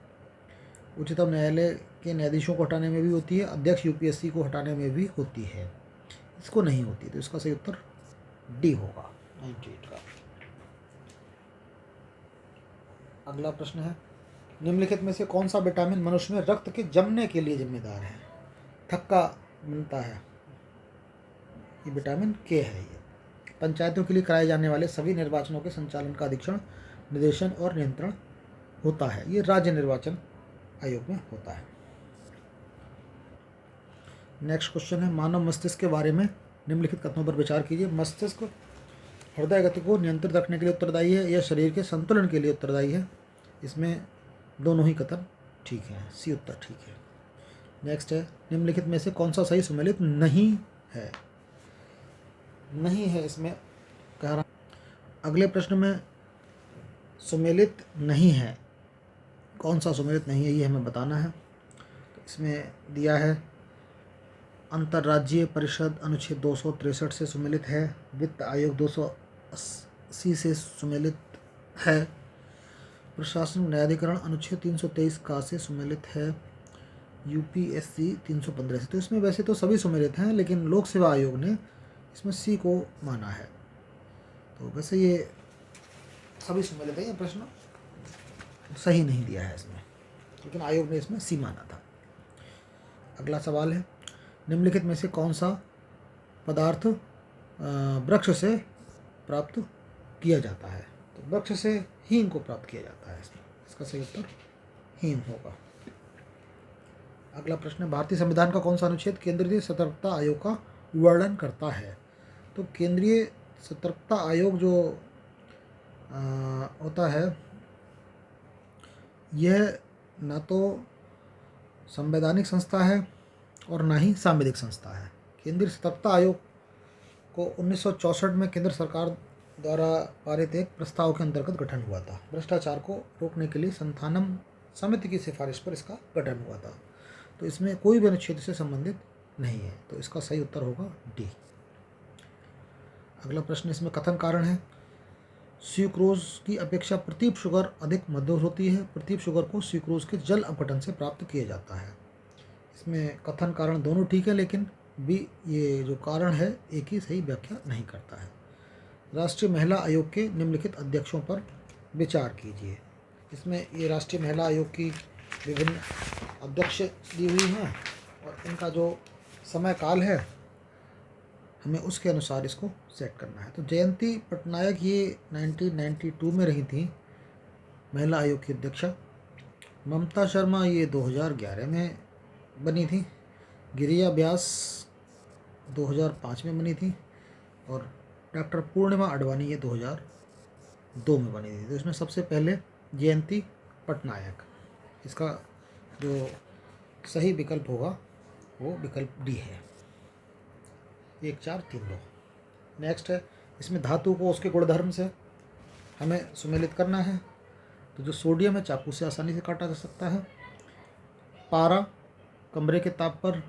उच्चतम न्यायालय के न्यायाधीशों को हटाने में भी होती है, अध्यक्ष यूपीएससी को हटाने में भी होती है। इसको नहीं होती, तो इसका सही उत्तर डी होगा, 98 का। अगला प्रश्न है, निम्नलिखित में से कौन सा विटामिन मनुष्य में रक्त के जमने के लिए जिम्मेदार है? थक्का बनता है, ये विटामिन के है। ये पंचायतों के लिए कराए जाने वाले सभी निर्वाचनों के संचालन का अधीक्षण, निर्देशन और नियंत्रण होता है। ये राज्य निर्वाचन आयोग में होता है। नेक्स्ट क्वेश्चन है, मानव मस्तिष्क के बारे में निम्नलिखित कथनों पर विचार कीजिए। मस्तिष्क हृदय गति को नियंत्रित रखने के लिए उत्तरदायी है, यह शरीर के संतुलन के लिए उत्तरदायी है। इसमें दोनों ही कथन ठीक है, सी उत्तर ठीक है। नेक्स्ट है, निम्नलिखित में से कौन सा सही सुमेलित नहीं है? नहीं है इसमें कह रहा। अगले प्रश्न में सुमेलित नहीं है, कौन सा सुमेलित नहीं है ये हमें बताना है। तो इसमें दिया है, अंतर्राज्यीय परिषद अनुच्छेद 263 से सुमेलित है, वित्त आयोग 280 से सुमेलित है, प्रशासनिक न्यायाधिकरण अनुच्छेद 323 का से सुमेलित है, यूपीएससी 315 से। तो इसमें वैसे तो सभी सुमेलित हैं, लेकिन लोक सेवा आयोग ने इसमें सी को माना है। तो वैसे ये सभी सुमेलित है, ये प्रश्न सही नहीं दिया है इसमें, लेकिन आयोग ने इसमें सी माना था। अगला सवाल है, निम्नलिखित में से कौन सा पदार्थ वृक्ष से प्राप्त किया जाता है? तो वृक्ष से हींग को प्राप्त किया जाता है इसमें, इसका सही उत्तर हींग होगा। अगला प्रश्न है, भारतीय संविधान का कौन सा अनुच्छेद केंद्रीय सतर्कता आयोग का वर्णन करता है? तो केंद्रीय सतर्कता आयोग जो होता है, यह न तो संवैधानिक संस्था है और न ही सांविधिक संस्था है। केंद्रीय सतर्कता आयोग को 1964 में केंद्र सरकार द्वारा पारित एक प्रस्ताव के अंतर्गत गठन हुआ था। भ्रष्टाचार को रोकने के लिए संथानम समिति की सिफारिश पर इसका गठन हुआ था। तो इसमें कोई भी अनुच्छेद से संबंधित नहीं है, तो इसका सही उत्तर होगा डी। अगला प्रश्न, इसमें कथन कारण है, स्यूक्रोज की अपेक्षा प्रतीप शुगर अधिक मधुर होती है। प्रतीप शुगर को स्यूक्रोज के जल अपघटन से प्राप्त किया जाता है। इसमें कथन कारण दोनों ठीक है, लेकिन बी ये जो कारण है एक ही सही व्याख्या नहीं करता है। राष्ट्रीय महिला आयोग के निम्नलिखित अध्यक्षों पर विचार कीजिए। इसमें ये राष्ट्रीय महिला आयोग की विभिन्न अध्यक्ष दी हुई हैं और इनका जो समय काल है हमें उसके अनुसार इसको सेट करना है। तो जयंती पटनायक ये 1992 में रही थी महिला आयोग की अध्यक्षा। ममता शर्मा ये 2011 में बनी थी। गिरिजा व्यास 2005 में बनी थी और डॉक्टर पूर्णिमा अडवाणी ये 2002 में बनी थी। तो इसमें सबसे पहले जयंती पटनायक, इसका जो सही विकल्प होगा वो विकल्प डी है, 1 4 3 2। नेक्स्ट है, इसमें धातु को उसके गुणधर्म से हमें सुमेलित करना है। तो जो सोडियम है चाकू से आसानी से काटा जा सकता है, पारा कमरे के ताप पर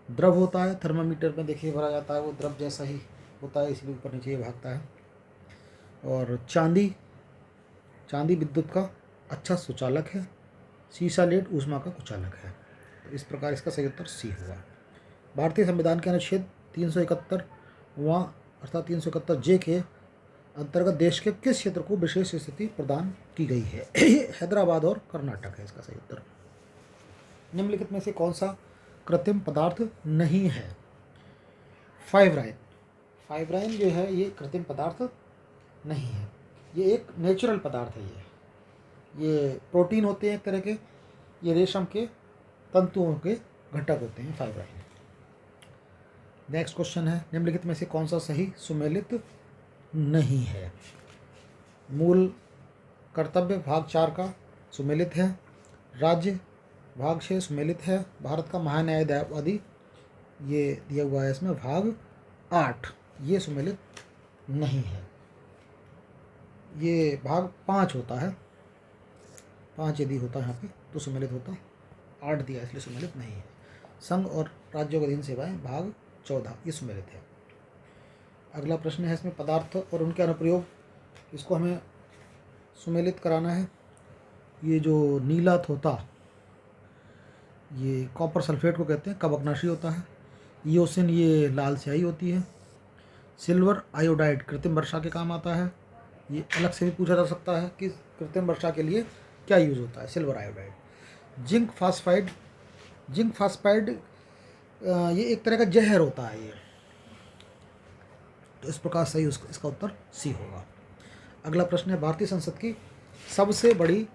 द्रव होता है, थर्मामीटर में देखिए भरा जाता है, वो द्रव जैसा ही होता है, इसलिए ऊपर नीचे भागता है। और चांदी विद्युत का अच्छा सुचालक है। शीशा लेड ऊष्मा का कुचालक है। तो इस प्रकार इसका सही उत्तर सी होगा। भारतीय संविधान के अनुच्छेद 371वां अर्थात 371 जे के अंतर्गत देश के किस क्षेत्र को विशेष स्थिति प्रदान की गई है? हैदराबाद और कर्नाटक है इसका सही उत्तर। निम्नलिखित में से कौन सा कृत्रिम पदार्थ नहीं है? फाइब्राइन जो है ये कृत्रिम पदार्थ नहीं है, ये एक नेचुरल पदार्थ है। ये प्रोटीन होते हैं एक तरह के, ये रेशम के तंतुओं के घटक होते हैं फाइब्राइन। नेक्स्ट क्वेश्चन है, निम्नलिखित में से कौन सा सही सुमेलित नहीं है? मूल कर्तव्य भाग 4 का सुमेलित है। राज्य भाग 6 सुमेलित है। भारत का महान्यायवादी ये दिया हुआ है इसमें भाग 8, ये सुमेलित नहीं है। ये भाग 5 होता है, 5 यदि होता है यहाँ पे तो सुमेलित होता, 8 दिया इसलिए सुमेलित नहीं है। संघ और राज्यों के अधीन सेवाएं भाग 14 ये सुमेलित है। अगला प्रश्न है इसमें पदार्थ और उनके अनुप्रयोग, इसको हमें सुमेलित कराना है। ये जो नीला थोता, ये कॉपर सल्फेट को कहते हैं, कवकनाशी होता है। ईओसिन ये लाल स्याही होती है। सिल्वर आयोडाइड कृत्रिम वर्षा के काम आता है। ये अलग से भी पूछा जा सकता है कि कृत्रिम वर्षा के लिए क्या यूज़ होता है, सिल्वर आयोडाइड। जिंक फास्फाइड ये एक तरह का जहर होता है ये, तो इस प्रकार सही इसका उत्तर सी होगा। अगला प्रश्न है, भारतीय संसद की सबसे बड़ी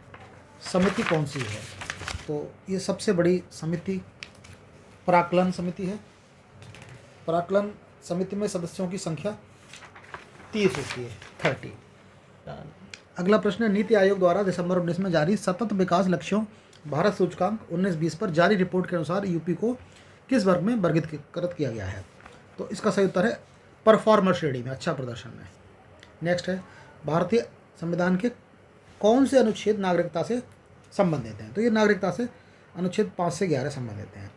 समिति कौन सी है? तो ये सबसे बड़ी समिति प्राक्कलन समिति है। प्राक्कलन समिति में सदस्यों की संख्या 30 होती है, 30। अगला प्रश्न है, नीति आयोग द्वारा दिसंबर 19 में जारी सतत विकास लक्ष्यों भारत सूचकांक 19-20 पर जारी रिपोर्ट के अनुसार यूपी को किस वर्ग में वर्गीकृत किया गया है? तो इसका सही उत्तर है परफॉर्मर श्रेणी में, अच्छा प्रदर्शन में। नेक्स्ट है, भारतीय संविधान के कौन से अनुच्छेद नागरिकता से संबंधित हैं? तो ये नागरिकता से अनुच्छेद 5 से 11 संबंधित हैं।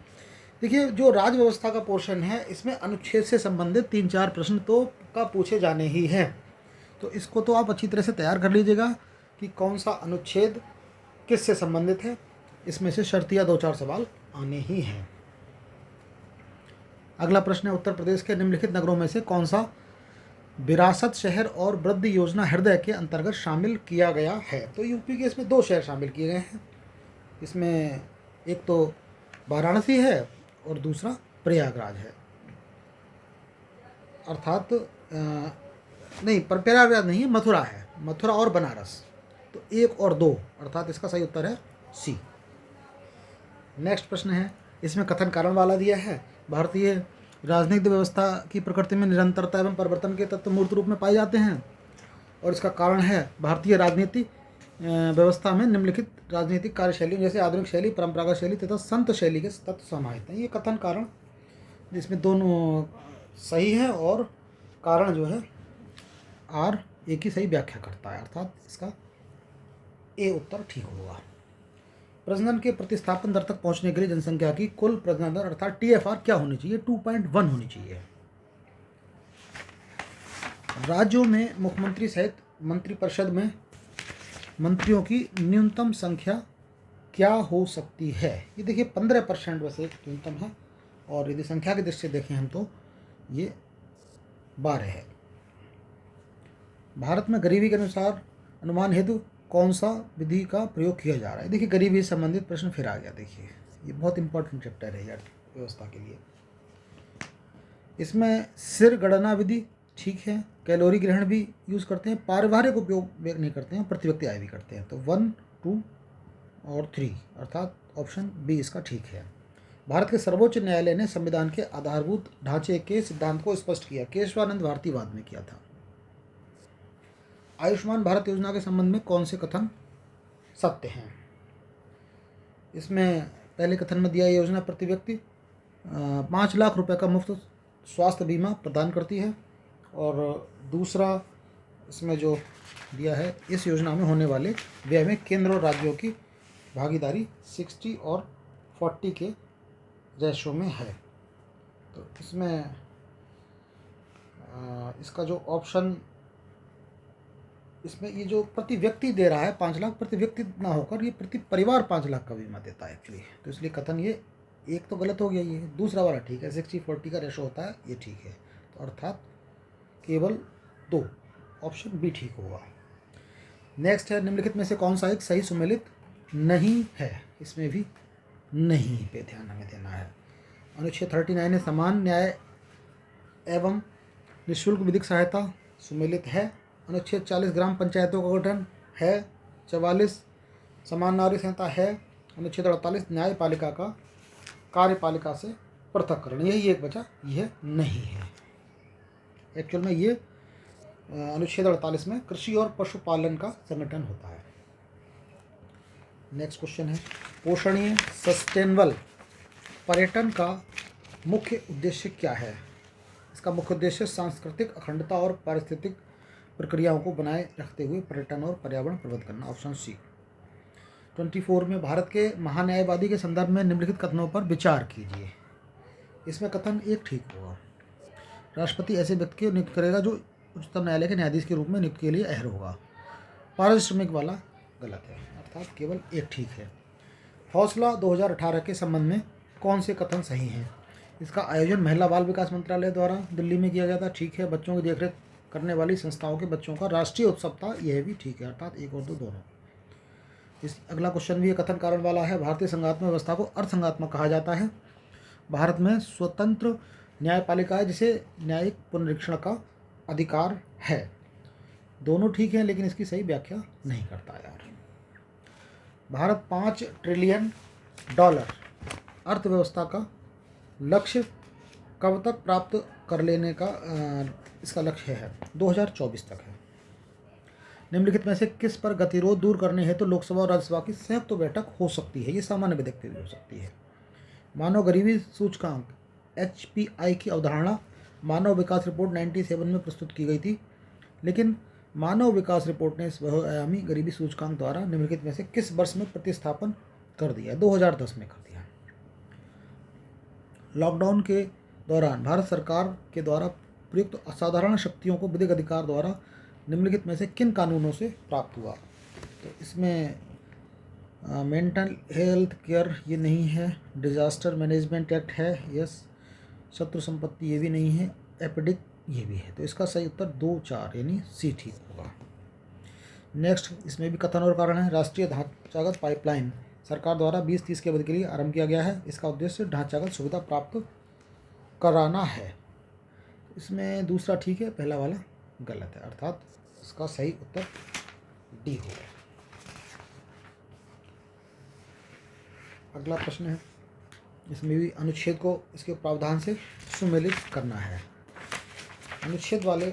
देखिए, जो राज्य व्यवस्था का पोर्शन है इसमें अनुच्छेद से संबंधित 3-4 प्रश्न तो का पूछे जाने ही हैं, तो इसको तो आप अच्छी तरह से तैयार कर लीजिएगा कि कौन सा अनुच्छेद किस से संबंधित है। इसमें से शर्तिया 2-4 सवाल आने ही हैं। अगला प्रश्न है, उत्तर प्रदेश के निम्नलिखित नगरों में से कौन सा विरासत शहर और वृद्धि योजना हृदय के अंतर्गत शामिल किया गया है? तो यूपी के इसमें 2 शहर शामिल किए गए हैं। इसमें एक तो वाराणसी है और दूसरा प्रयागराज है, अर्थात नहीं, प्रयागराज नहीं है, मथुरा है, मथुरा और बनारस। तो 1 और 2 अर्थात इसका सही उत्तर है सी। नेक्स्ट प्रश्न है, इसमें कथन कारण वाला दिया है, भारतीय राजनीतिक व्यवस्था की प्रकृति में निरंतरता एवं परिवर्तन के तत्व मूर्त रूप में पाए जाते हैं, और इसका कारण है भारतीय राजनीति व्यवस्था में निम्नलिखित राजनीतिक कार्यशैली जैसे आधुनिक शैली, परंपरागत शैली तथा संत शैली के तत्व समाहित हैं। ये कथन कारण जिसमें दोनों सही है और कारण जो है आर एक ही सही व्याख्या करता है, अर्थात इसका ए उत्तर ठीक होगा। प्रजनन के प्रतिस्थापन दर तक पहुंचने के लिए जनसंख्या की कुल प्रजनन दर अर्थात TFR क्या होनी चाहिए? 2.1 होनी चाहिए। राज्यों में मुख्यमंत्री सहित मंत्रिपरिषद में मंत्रियों की न्यूनतम संख्या क्या हो सकती है? ये देखिए 15% वैसे न्यूनतम है, और यदि संख्या की दृष्टि से देखें हम तो ये 12 है। भारत में गरीबी के अनुसार अनुमान हेतु कौन सा विधि का प्रयोग किया जा रहा है? देखिए, गरीबी से संबंधित प्रश्न फिर आ गया। देखिए, ये बहुत इंपॉर्टेंट चैप्टर है यार व्यवस्था के लिए। इसमें सिर गणना विधि ठीक है, कैलोरी ग्रहण भी यूज़ करते हैं, पारिवारिक उपयोग नहीं करते हैं, प्रति व्यक्ति आय भी करते हैं। तो 1, 2 और 3 अर्थात ऑप्शन बी इसका ठीक है। भारत के सर्वोच्च न्यायालय ने संविधान के आधारभूत ढांचे के सिद्धांत को स्पष्ट किया, केशवानंद भारती बाद में किया था। आयुष्मान भारत योजना के संबंध में कौन से कथन सत्य हैं? इसमें पहले कथन में दिया, योजना प्रति व्यक्ति 5 लाख रुपए का मुफ्त स्वास्थ्य बीमा प्रदान करती है, और दूसरा इसमें जो दिया है, इस योजना में होने वाले व्यय में केंद्र और राज्यों की भागीदारी 60 और 40 के रेशो में है। तो इसमें इसका जो ऑप्शन, इसमें ये जो प्रति व्यक्ति दे रहा है 5 लाख, प्रति व्यक्ति ना होकर ये प्रति परिवार 5 लाख का बीमा देता है एक्चुअली। तो इसलिए कथन ये एक तो गलत हो गया, ये दूसरा वाला ठीक है, 60-40 का रेशो होता है, ये ठीक है। तो अर्थात केवल 2, ऑप्शन बी ठीक होगा। नेक्स्ट है, निम्नलिखित में से कौन सा एक सही सुमेलित नहीं है? इसमें भी नहीं पे ध्यान हमें देना है। अनुच्छेद 39 है, समान न्याय एवं निःशुल्क विधिक सहायता सुमेलित है। अनुच्छेद 40 ग्राम पंचायतों का गठन है। 44 समान नागरिक संहिता है। अनुच्छेद 48 न्यायपालिका का कार्यपालिका से पृथककरण, यही एक बचा, यह नहीं है। एक्चुअल में ये अनुच्छेद 48 में कृषि और पशुपालन का संगठन होता है। नेक्स्ट क्वेश्चन है, पोषणीय सस्टेनेबल पर्यटन का मुख्य उद्देश्य क्या है? इसका मुख्य उद्देश्य सांस्कृतिक अखंडता और पारिस्थितिक प्रक्रियाओं को बनाए रखते हुए पर्यटन और पर्यावरण प्रबंध करना, ऑप्शन सी। 24 में भारत के महान्यायवादी के संदर्भ में निम्नलिखित कथनों पर विचार कीजिए। इसमें कथन एक ठीक होगा, राष्ट्रपति ऐसे व्यक्ति को नियुक्त करेगा जो उच्चतम न्यायालय के न्यायाधीश के रूप में नियुक्त के लिए अहर होगा। पारिश्रमिक वाला गलत है, अर्थात केवल एक ठीक है। हौसला 2018 के संबंध में कौन से कथन सही हैं? इसका आयोजन महिला बाल विकास मंत्रालय द्वारा दिल्ली में किया गया था, ठीक है। बच्चों की देखरेख करने वाली संस्थाओं के बच्चों का राष्ट्रीय उत्सव था, यह भी ठीक है, अर्थात 1 और 2 दोनों। इस अगला क्वेश्चन भी कथन कारण वाला है। भारतीय संघात्मक व्यवस्था को अर्धसंघात्मक कहा जाता है। भारत में स्वतंत्र न्यायपालिका है जिसे न्यायिक पुनरीक्षण का अधिकार है। दोनों ठीक हैं, लेकिन इसकी सही व्याख्या नहीं करता यार। भारत $5 ट्रिलियन अर्थव्यवस्था का लक्ष्य कब तक प्राप्त कर लेने का इसका लक्ष्य है? 2024 तक है। निम्नलिखित में से किस पर गतिरोध दूर करने हेतु लोकसभा और राज्यसभा की संयुक्त बैठक हो सकती है? ये सामान्य विधेयक पे भी हो सकती है। मानव गरीबी सूचकांक HPI की अवधारणा मानव विकास रिपोर्ट 97 में प्रस्तुत की गई थी, लेकिन मानव विकास रिपोर्ट ने इस बहुआयामी गरीबी सूचकांक द्वारा निम्नलिखित में से किस वर्ष में प्रतिस्थापन कर दिया? 2010 में कर दिया। लॉकडाउन के दौरान भारत सरकार के द्वारा प्रयुक्त असाधारण शक्तियों को विधिक अधिकार द्वारा निम्नलिखित में से किन कानूनों से प्राप्त हुआ? तो इसमें मेंटल हेल्थ केयर ये नहीं है। डिजास्टर मैनेजमेंट एक्ट है, यस। शत्रु संपत्ति ये भी नहीं है। एपिडिक ये भी है। तो इसका सही उत्तर 2, 4 यानी सी ठीक होगा। नेक्स्ट, इसमें भी कथन और कारण है। राष्ट्रीय ढांचागत पाइपलाइन सरकार द्वारा 20-30 के अवधि के लिए आरंभ किया गया है। इसका उद्देश्य ढांचागत सुविधा प्राप्त कराना है। इसमें दूसरा ठीक है, पहला वाला गलत है, अर्थात इसका सही उत्तर डी होगा। अगला प्रश्न है, इसमें भी अनुच्छेद को इसके प्रावधान से सुमेलित करना है। अनुच्छेद वाले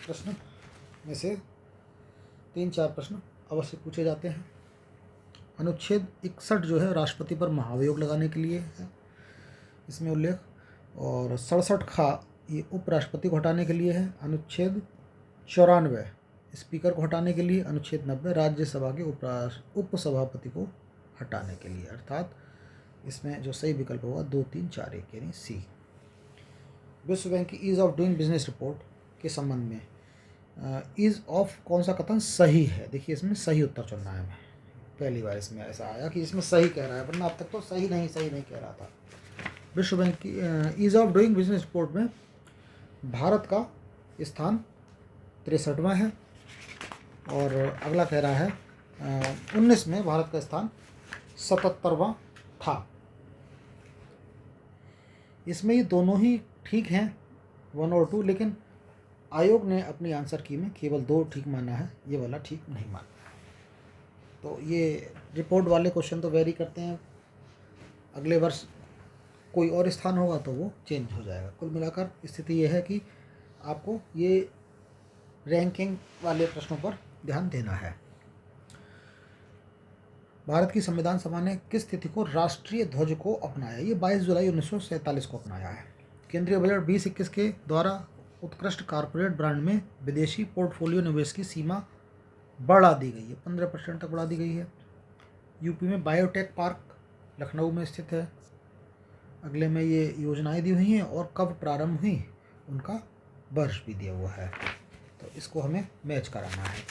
प्रश्न में से 3-4 प्रश्न अवश्य पूछे जाते हैं। अनुच्छेद 61 जो है राष्ट्रपति पर महाभियोग लगाने के लिए है, इसमें उल्लेख। और 67 खा ये उपराष्ट्रपति को हटाने के लिए है। अनुच्छेद 94 स्पीकर को हटाने के लिए। अनुच्छेद 90 राज्यसभा के उपसभापति को हटाने के लिए, अर्थात इसमें जो सही विकल्प होगा 2, 3, 4, 1 यानी सी। विश्व बैंक की ease of doing business report के संबंध में ईज ऑफ कौन सा कथन सही है? देखिए, इसमें सही उत्तर चुनना है। हमें पहली बार इसमें ऐसा आया कि इसमें सही कह रहा है, वरना अब तक तो सही नहीं कह रहा था। विश्व बैंक की ease of doing business report में भारत का स्थान 63वां है, और अगला कह रहा है 19 में भारत का स्थान 77वां था। इसमें ये दोनों ही ठीक हैं, 1 और 2, लेकिन आयोग ने अपनी आंसर की में केवल 2 ठीक माना है, ये वाला ठीक नहीं माना। तो ये रिपोर्ट वाले क्वेश्चन तो वेरी करते हैं, अगले वर्ष कोई और स्थान होगा तो वो चेंज हो जाएगा। कुल मिलाकर स्थिति ये है कि आपको ये रैंकिंग वाले प्रश्नों पर ध्यान देना है। भारत की संविधान सभा ने किस तिथि को राष्ट्रीय ध्वज को अपनाया? ये 22 जुलाई 1947 को अपनाया है। केंद्रीय बजट 2021 के द्वारा उत्कृष्ट कॉर्पोरेट ब्रांड में विदेशी पोर्टफोलियो निवेश की सीमा बढ़ा दी गई है, 15% तक बढ़ा दी गई है। यूपी में बायोटेक पार्क लखनऊ में स्थित है। अगले में ये योजनाएं दी हुई हैं और कब प्रारंभ हुई उनका वर्ष भी दिया हुआ है। तो इसको हमें मैच कराना है।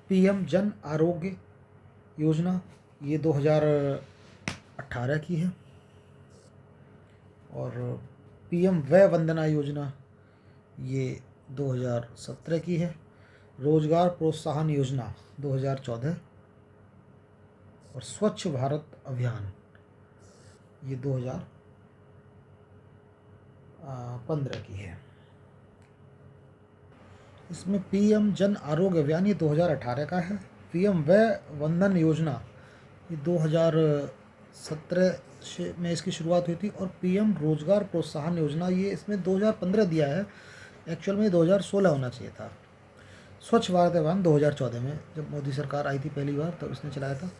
पीएम जन आरोग्य योजना ये 2018 की है और पीएम वय वंदना योजना ये 2017 की है। रोजगार प्रोत्साहन योजना 2014 और स्वच्छ भारत अभियान ये 2015 की है। इसमें पीएम जन आरोग्य अभियान ये 2018 का है। पीएम वय वंदन योजना ये 2017 में इसकी शुरुआत हुई थी और पीएम रोजगार प्रोत्साहन योजना ये इसमें 2015 दिया है। एक्चुअल में 2016 होना चाहिए था। स्वच्छ भारत अभियान 2014 में जब मोदी सरकार आई थी पहली बार तब इसने चलाया था।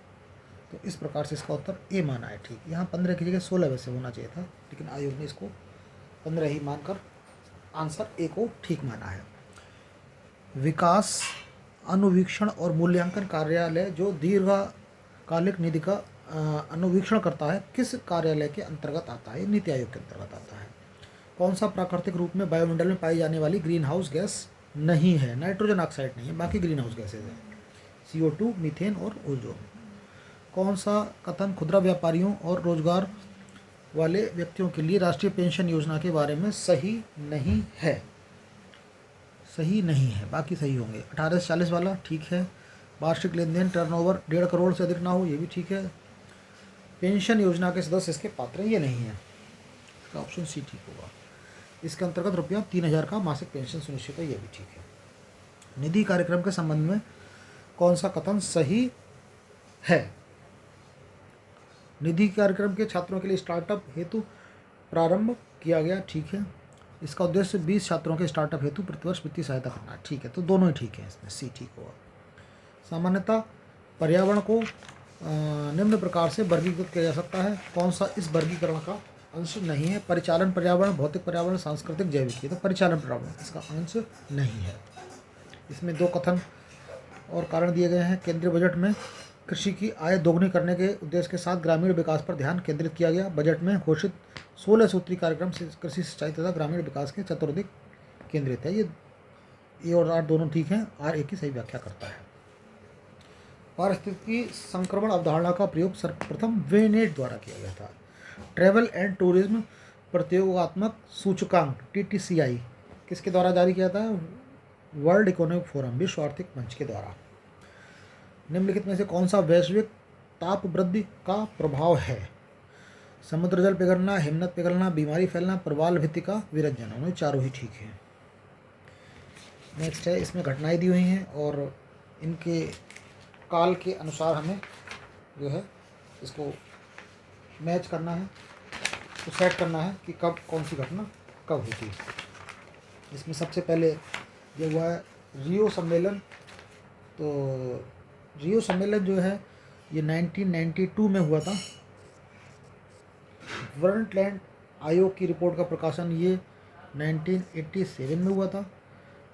तो इस प्रकार से इसका उत्तर ए माना है। ठीक, यहाँ 15 की जगह 16 वैसे होना चाहिए था, लेकिन आयोग ने इसको 15 ही मानकर आंसर ए को ठीक माना है। विकास अनुवीक्षण और मूल्यांकन कार्यालय जो दीर्घकालिक निधि का अनुवीक्षण करता है किस कार्यालय के अंतर्गत आता है? नीति आयोग के अंतर्गत आता है। कौन सा प्राकृतिक रूप में वायुमंडल में पाई जाने वाली ग्रीन हाउस गैस नहीं है? नाइट्रोजन ऑक्साइड नहीं है, बाकी ग्रीन हाउस गैसेज हैं, CO2, मीथेन और ओजोन। कौन सा कथन खुदरा व्यापारियों और रोजगार वाले व्यक्तियों के लिए राष्ट्रीय पेंशन योजना के बारे में सही नहीं है? सही नहीं है, बाकी सही होंगे। 18 से 40 वाला ठीक है। वार्षिक लेन देन टर्नओवर 1.5 करोड़ से अधिक ना हो, ये भी ठीक है। पेंशन योजना के सदस्य इसके पात्र ये नहीं है, इसका ऑप्शन सी ठीक होगा। इसके अंतर्गत रुपया 3000 का मासिक पेंशन सुनिश्चित है, ये भी ठीक है। निधि कार्यक्रम के संबंध में कौन सा कथन सही है? निधि कार्यक्रम के छात्रों के लिए स्टार्टअप हेतु प्रारंभ किया गया, ठीक है। इसका उद्देश्य 20 छात्रों के स्टार्टअप हेतु प्रतिवर्ष वित्तीय सहायता करना है, ठीक है। तो दोनों ही ठीक है, इसमें सी ठीक होगा। सामान्यतः पर्यावरण को निम्न प्रकार से वर्गीकृत किया जा सकता है। कौन सा इस वर्गीकरण का अंश नहीं है? परिचालन पर्यावरण, भौतिक पर्यावरण, सांस्कृतिक, जैविक। तो परिचालन पर्यावरण इसका अंश नहीं है। इसमें 2 कथन और कारण दिए गए हैं। केंद्रीय बजट में कृषि की आय दोगुनी करने के उद्देश्य के साथ ग्रामीण विकास पर ध्यान केंद्रित किया गया। बजट में घोषित 16 सूत्री कार्यक्रम से कृषि, सिंचाई तथा ग्रामीण विकास के चतुर्दिक केंद्रित है। ये ए और आर दोनों ठीक हैं। आर ए की सही व्याख्या करता है। पारिस्थितिकी संक्रमण अवधारणा का प्रयोग सर्वप्रथम वेनेट द्वारा किया गया था। ट्रैवल एंड टूरिज्म प्रतियोगात्मक सूचकांक TTCI किसके द्वारा जारी किया था? वर्ल्ड इकोनॉमिक फोरम, विश्व आर्थिक मंच के द्वारा। निम्नलिखित में से कौन सा वैश्विक ताप वृद्धि का प्रभाव है? समुद्र जल पिघलना, हिमनद पिघलना, बीमारी फैलना, प्रवाल भित्ति का विरंजन। उन्हें चारों ही ठीक है। नेक्स्ट है, इसमें घटनाएं दी हुई हैं और इनके काल के अनुसार हमें जो है इसको मैच करना है, तो सेट करना है कि कब कौन सी घटना कब हुई थी। इसमें सबसे पहले ये हुआ है रियो सम्मेलन। तो रियो सम्मेलन जो है ये 1992 में हुआ था। ब्रंटलैंड आयोग की रिपोर्ट का प्रकाशन ये 1987 में हुआ था।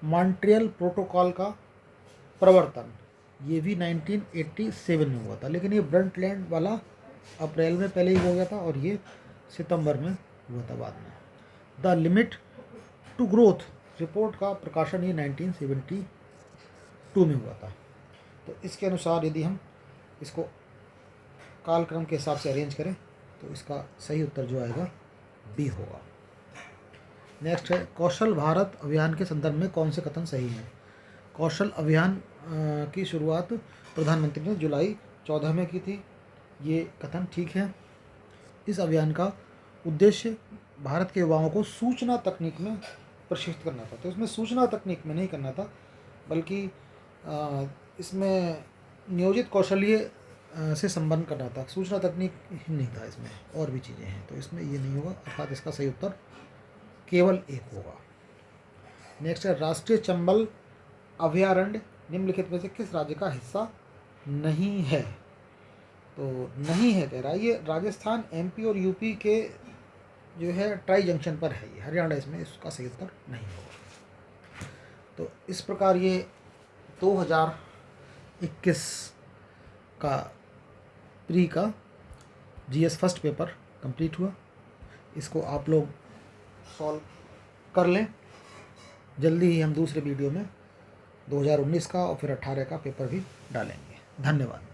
मॉन्ट्रियल प्रोटोकॉल का प्रवर्तन ये भी 1987 में हुआ था, लेकिन ये ब्रंटलैंड वाला अप्रैल में पहले ही हो गया था और ये सितंबर में हुआ था बाद में। The limit to growth report का प्रकाशन ये 1972 में हुआ था। तो इसके अनुसार यदि हम इसको कालक्रम के हिसाब से अरेंज करें तो इसका सही उत्तर जो आएगा बी होगा। नेक्स्ट है, कौशल भारत अभियान के संदर्भ में कौन से कथन सही हैं? कौशल अभियान की शुरुआत प्रधानमंत्री ने जुलाई 14 में की थी, ये कथन ठीक है। इस अभियान का उद्देश्य भारत के युवाओं को सूचना तकनीक में प्रशिक्षित करना था। तो इसमें सूचना तकनीक में नहीं करना था, बल्कि इसमें नियोजित कौशल्य से संबंध करना था। सूचना तकनीक ही नहीं था, इसमें और भी चीज़ें हैं, तो इसमें ये नहीं होगा, अर्थात इसका सही उत्तर केवल एक होगा। नेक्स्ट है, राष्ट्रीय चंबल अभयारण्य निम्नलिखित में से किस राज्य का हिस्सा नहीं है? तो नहीं है कह रहा है, ये राजस्थान, MP और UP के जो है ट्राई जंक्शन पर है, ये हरियाणा इसमें इसका सही उत्तर नहीं होगा। तो इस प्रकार ये 2021 का प्री का जीएस फर्स्ट पेपर कंप्लीट हुआ। इसको आप लोग सॉल्व कर लें। जल्दी ही हम दूसरे वीडियो में 2019 का और फिर 18 का पेपर भी डालेंगे। धन्यवाद।